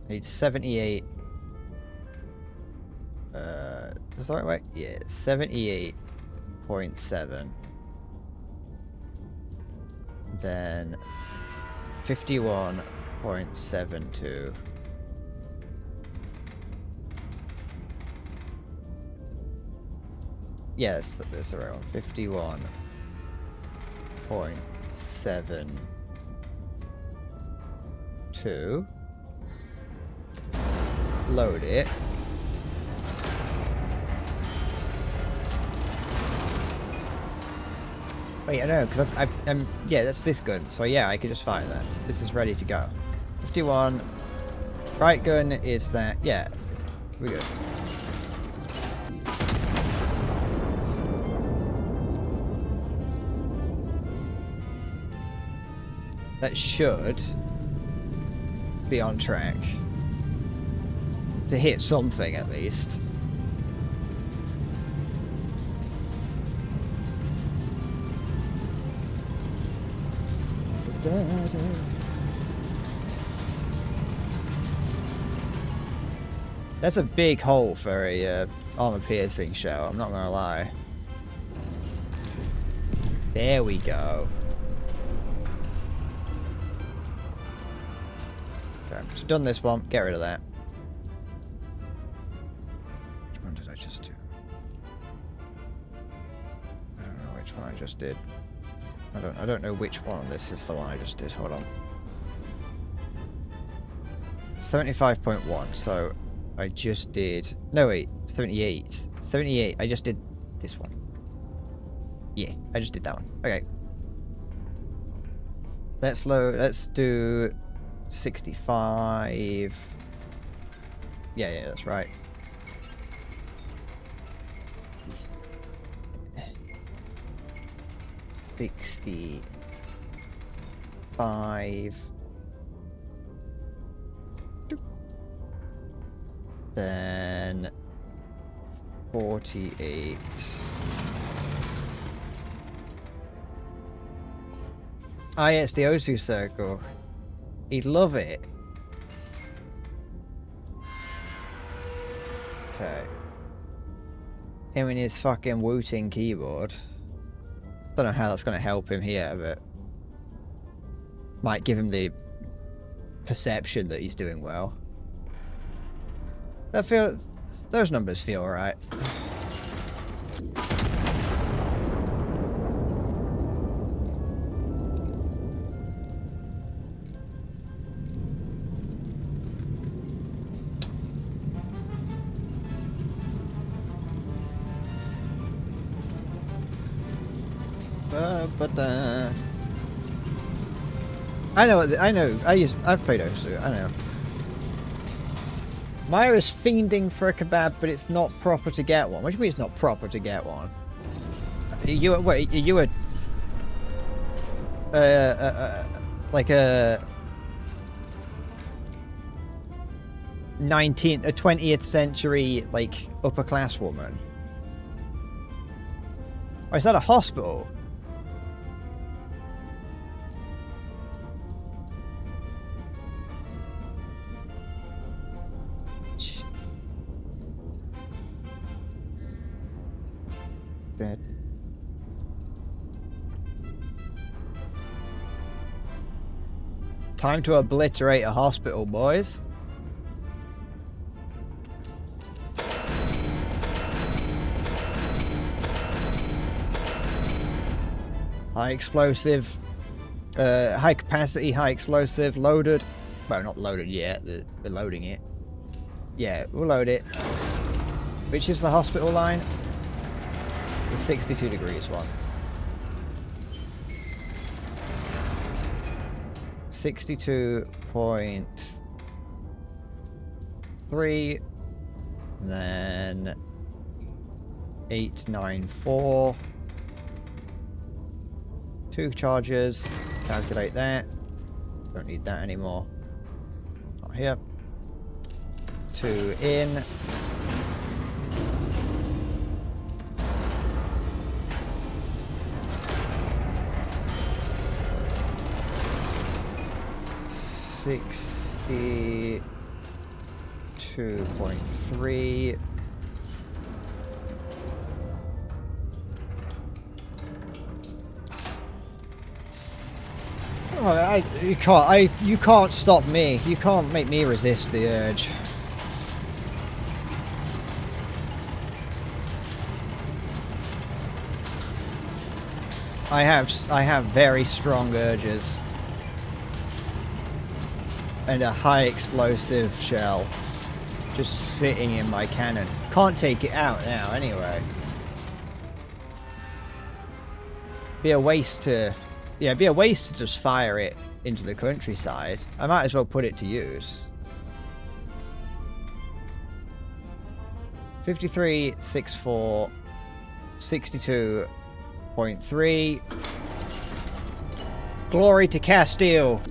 I need 78. Is that the right way? Yeah, 78.7. Then 51.72. Yeah, that's the right one. 51.72. Load it. Wait, I know, because I'm yeah, that's this gun. So yeah, I could just fire that. This is ready to go. 51. Right gun is that. Yeah, we're good. That should be on track to hit something at least. That's a big hole for a armor piercing shell, I'm not gonna lie. There we go. Okay, so done this one. Get rid of that. Which one did I just do? I don't know which one I just did. I don't know which one. This is the one I just did. Hold on. 75.1. So I just did. No wait, 78. 78. I just did this one. Yeah, I just did that one. Okay. Let's load. Let's do 65. Yeah, that's right. $65. Then 48. Oh yeah, it's the Ozu circle. He'd love it. Okay. Him and his fucking Wooting keyboard. Don't know how that's going to help him here, but might give him the perception that he's doing well. Those numbers feel alright. I've played Osu, I know. Myra's fiending for a kebab, but it's not proper to get one. What do you mean it's not proper to get one? Wait, are you like a 20th century, like, upper class woman? Or is that a hospital? Dead. Time to obliterate a hospital, boys. High explosive, high capacity, high explosive, loaded. Well, not loaded yet. They're loading it. Yeah, we'll load it. Which is the hospital line? The 62 degrees one. 62.3. Then 894. 2 charges. Calculate that. Don't need that anymore. Not here. 2 in. $62.3. Oh, you can't stop me. You can't make me resist the urge. I have very strong urges. And a high explosive shell just sitting in my cannon. Can't take it out now anyway. Be a waste to just fire it into the countryside. I might as well put it to use. 53.64, 62.3. Glory to Castile.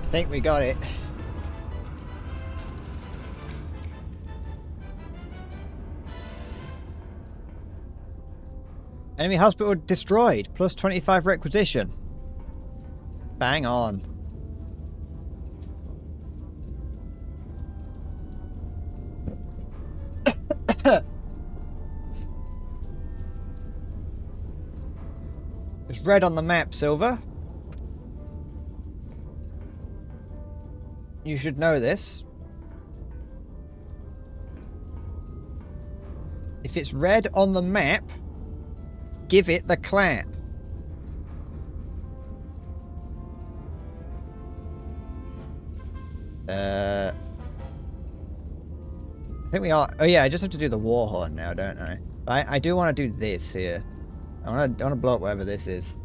think we got it. Enemy hospital destroyed. Plus 25 requisition. Bang on. It's red on the map, Silver. You should know this. If it's red on the map, give it the clap. I think we are. Oh yeah, I just have to do the war horn now, don't I? I do want to do this here. I want to blow up wherever this is.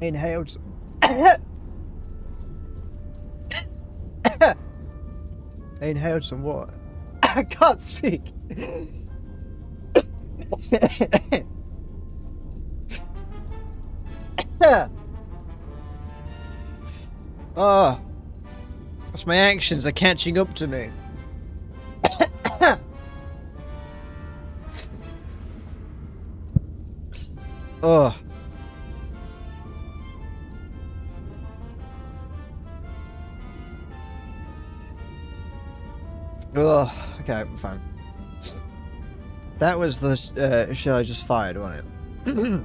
Inhaled some. Inhaled some water. I can't speak. Oh, that's my actions are catching up to me. Oh. Oh, okay, fine. That was the shot I just fired, wasn't it?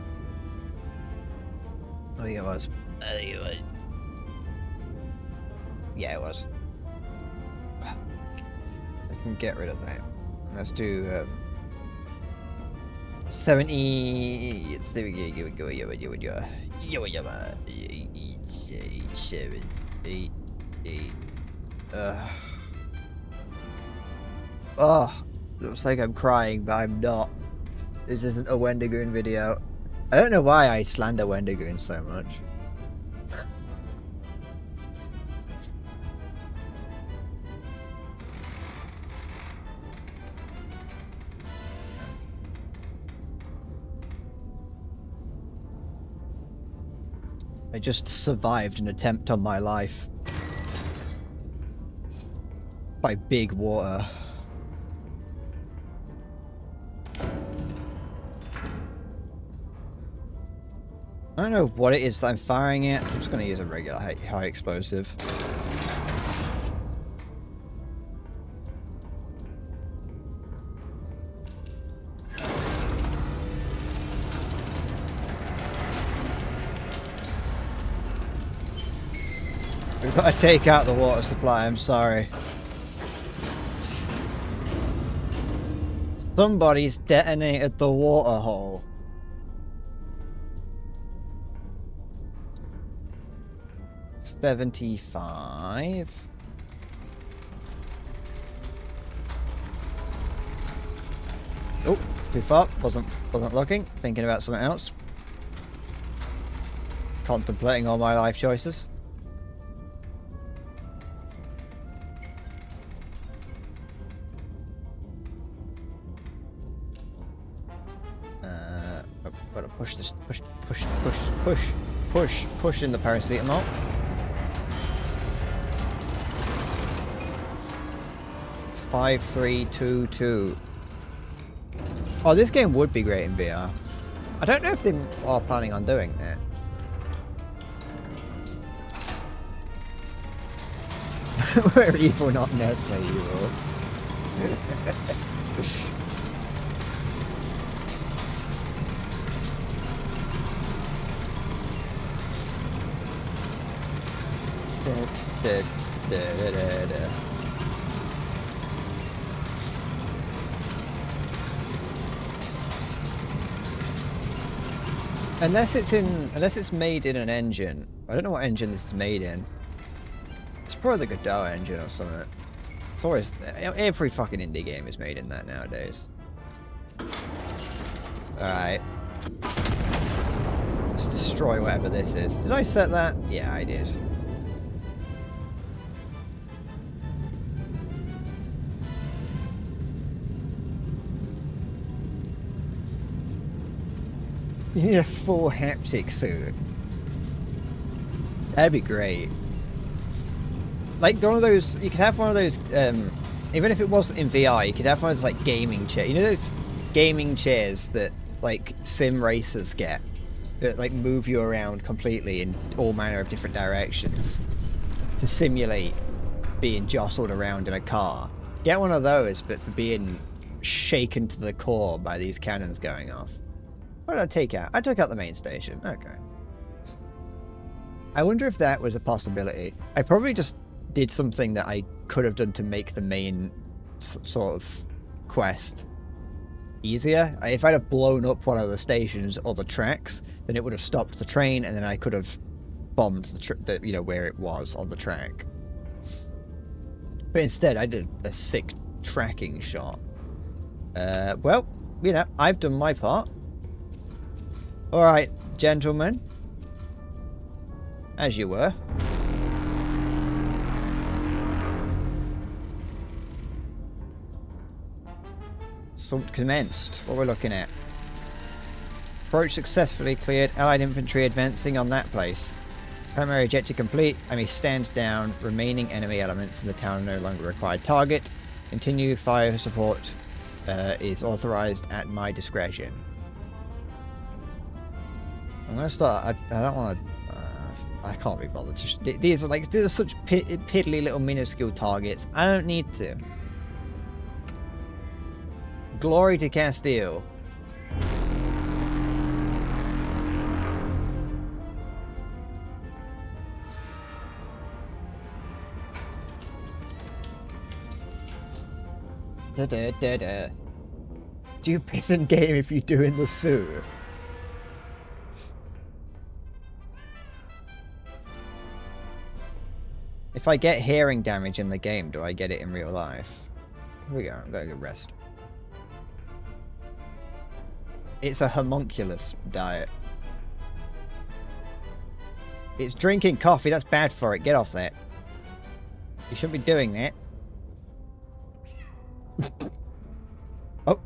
I think it was. I think it was. Yeah, it was. I can get rid of that. Let's do 70. There we go. Here we go. Here we go. 7, 8, 8. Oh, looks like I'm crying, but I'm not. This isn't a Wendigoon video. I don't know why I slander Wendigoon so much. I just survived an attempt on my life. By big water. I don't know what it is that I'm firing at, so I'm just going to use a regular high explosive. We've got to take out the water supply, I'm sorry. Somebody's detonated the water hole. $75. Oh, too far. Wasn't looking. Thinking about something else. Contemplating all my life choices. Gotta push this. Push in the paracetamol. Five, 3, 2, 2. Oh, this game would be great in VR. I don't know if they are planning on doing that. We're evil, not necessarily evil. Unless it's made in an engine. I don't know what engine this is made in. It's probably the Godot engine or something. It's always every fucking indie game is made in that nowadays. Alright. Let's destroy whatever this is. Did I set that? Yeah, I did. You need a full haptic suit. That'd be great. Like one of those, you could have one of those, even if it wasn't in VR, you could have one of those like gaming chairs. You know those gaming chairs that like sim racers get? That like move you around completely in all manner of different directions to simulate being jostled around in a car. Get one of those, but for being shaken to the core by these cannons going off. What did I take out? I took out the main station. Okay. I wonder if that was a possibility. I probably just did something that I could have done to make the main sort of quest easier. If I'd have blown up one of the stations or the tracks, then it would have stopped the train, and then I could have bombed the you know, where it was on the track. But instead, I did a sick tracking shot. Well, you know, I've done my part. All right, gentlemen. As you were. Assault commenced. What we're looking at. Approach successfully cleared. Allied infantry advancing on that place. Primary objective complete. I may stand down. Remaining enemy elements in the town are no longer required target. Continue fire support is authorized at my discretion. I'm gonna start. I don't want to. I can't be bothered. These are such piddly little minuscule targets. I don't need to. Glory to Castile. Da da da da. Do you piss in game if you do in the sewer? If I get hearing damage in the game, do I get it in real life? Here we go, I'm going to go rest. It's a homunculus diet. It's drinking coffee, that's bad for it. Get off that. You shouldn't be doing that. Oh.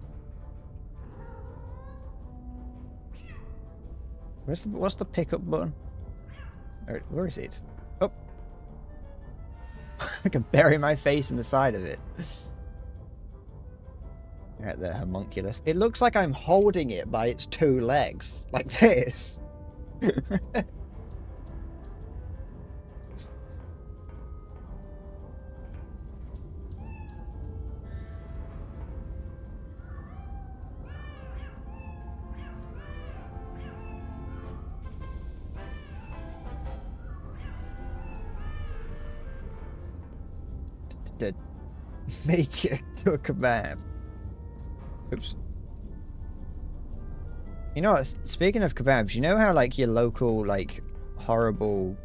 What's the pickup button? Where is it? Oh. I can bury my face in the side of it. Right there, homunculus. It looks like I'm holding it by its two legs. Like this. To make it to a kebab. Oops. You know what, speaking of kebabs, you know how like your local like horrible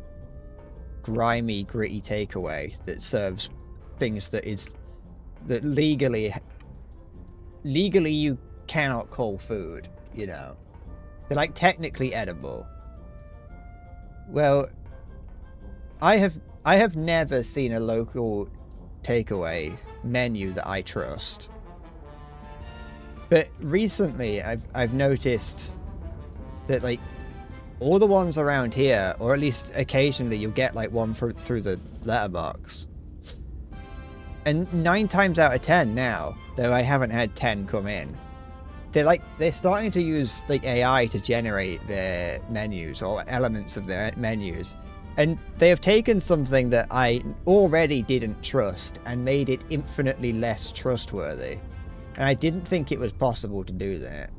grimy gritty takeaway that serves things that legally you cannot call food, you know? They're like technically edible. Well, I have never seen a local takeaway menu that I trust. But recently, I've noticed that like all the ones around here, or at least occasionally, you'll get like one through the letterbox. And 9 times out of 10 now, though I haven't had 10 come in, they're starting to use like AI to generate their menus or elements of their menus. And they have taken something that I already didn't trust and made it infinitely less trustworthy. And I didn't think it was possible to do that.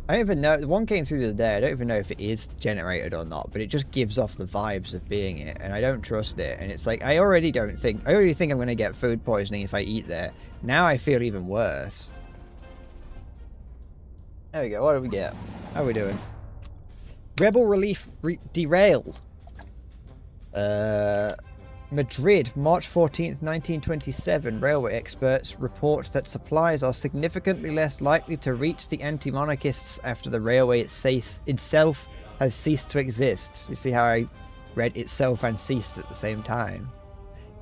I don't even know. The one came through the day. I don't even know if it is generated or not, but it just gives off the vibes of being it, and I don't trust it. And it's like, I already think I'm going to get food poisoning if I eat there. Now I feel even worse. There we go. What do we get? How are we doing? Rebel relief derailed. Madrid, March 14th, 1927. Railway experts report that supplies are significantly less likely to reach the anti-monarchists after the railway itself has ceased to exist. You see how I read itself and ceased at the same time?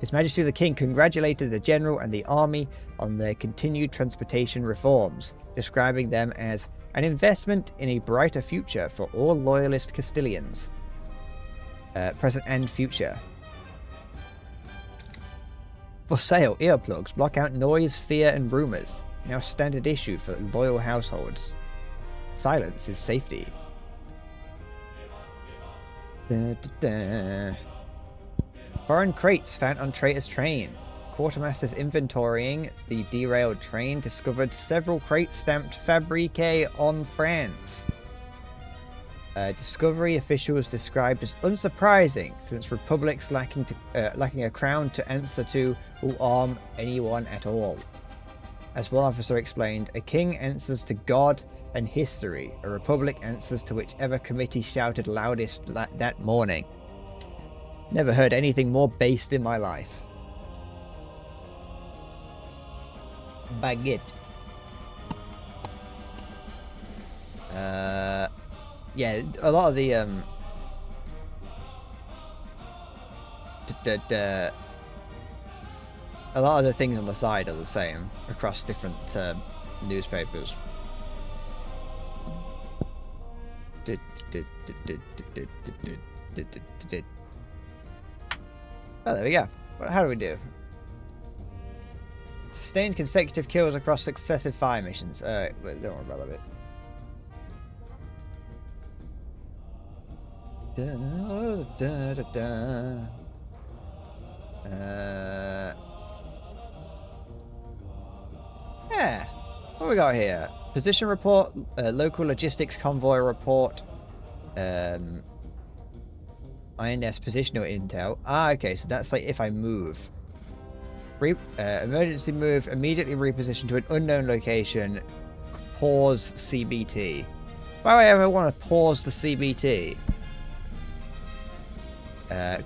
His Majesty the King congratulated the general and the army on their continued transportation reforms, describing them as an investment in a brighter future for all loyalist Castilians. Present and future. For sale, earplugs block out noise, fear, and rumors. Now standard issue for loyal households. Silence is safety. Da, da, da. Foreign crates found on Traitor's train. Quartermasters inventorying the derailed train discovered several crates stamped Fabrique en France. Discovery officials described as unsurprising, since republics lacking a crown to answer to will arm anyone at all. As one officer explained, a king answers to God and history. A republic answers to whichever committee shouted loudest that morning. Never heard anything more based in my life. Baguette. Yeah, a lot of the a lot of the things on the side are the same across different newspapers. Oh, there we go. How do we do? Sustained consecutive kills across successive fire missions. Wait, don't worry about that bit. Yeah. What we got here? Position report, local logistics convoy report, INS positional intel. Ah, okay, so that's like if I move. Emergency move, immediately reposition to an unknown location, pause CBT. Why would I ever want to pause the CBT?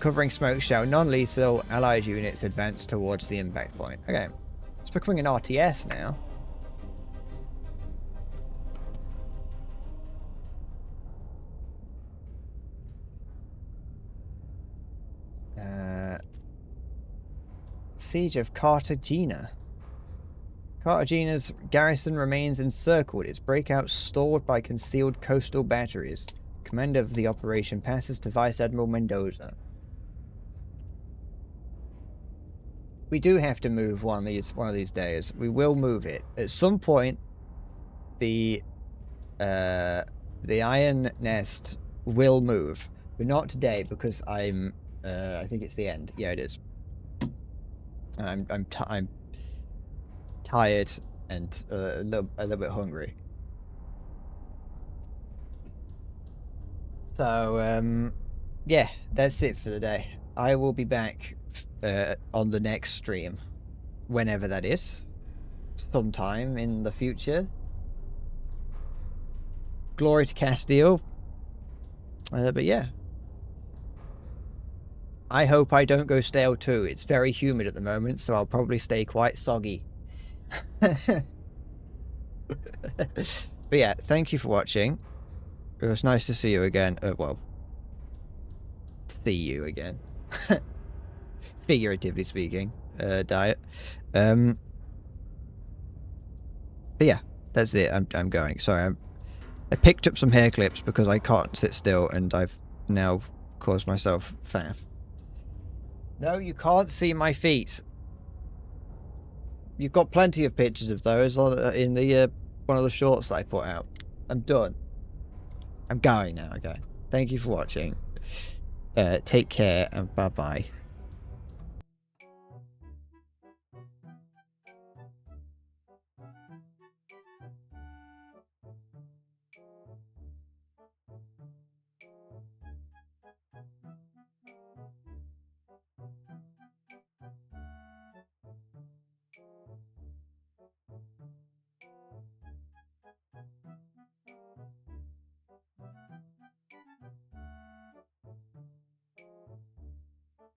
Covering smoke shell, non-lethal, allied units advance towards the impact point. Okay, it's becoming an RTS now. Siege of Cartagena. Cartagena's garrison remains encircled, its breakout stalled by concealed coastal batteries. Commander of the operation passes to Vice Admiral Mendoza. We do have to move one of these days. We will move it. At some point, the Iron Nest will move. But not today, because I think it's the end. Yeah, it is. I'm tired and a little bit hungry. So yeah, that's it for the day. I will be back on the next stream, whenever that is, sometime in the future. Glory to Castile. But yeah. I hope I don't go stale too. It's very humid at the moment, so I'll probably stay quite soggy. But yeah, thank you for watching. It was nice to see you again. Well, see you again. Figuratively speaking, Diet. But yeah, that's it. I'm going. Sorry, I picked up some hair clips because I can't sit still, and I've now caused myself faff. No, you can't see my feet. You've got plenty of pictures of those in the one of the shorts that I put out. I'm done. I'm going now, okay? Thank you for watching. Take care and bye-bye.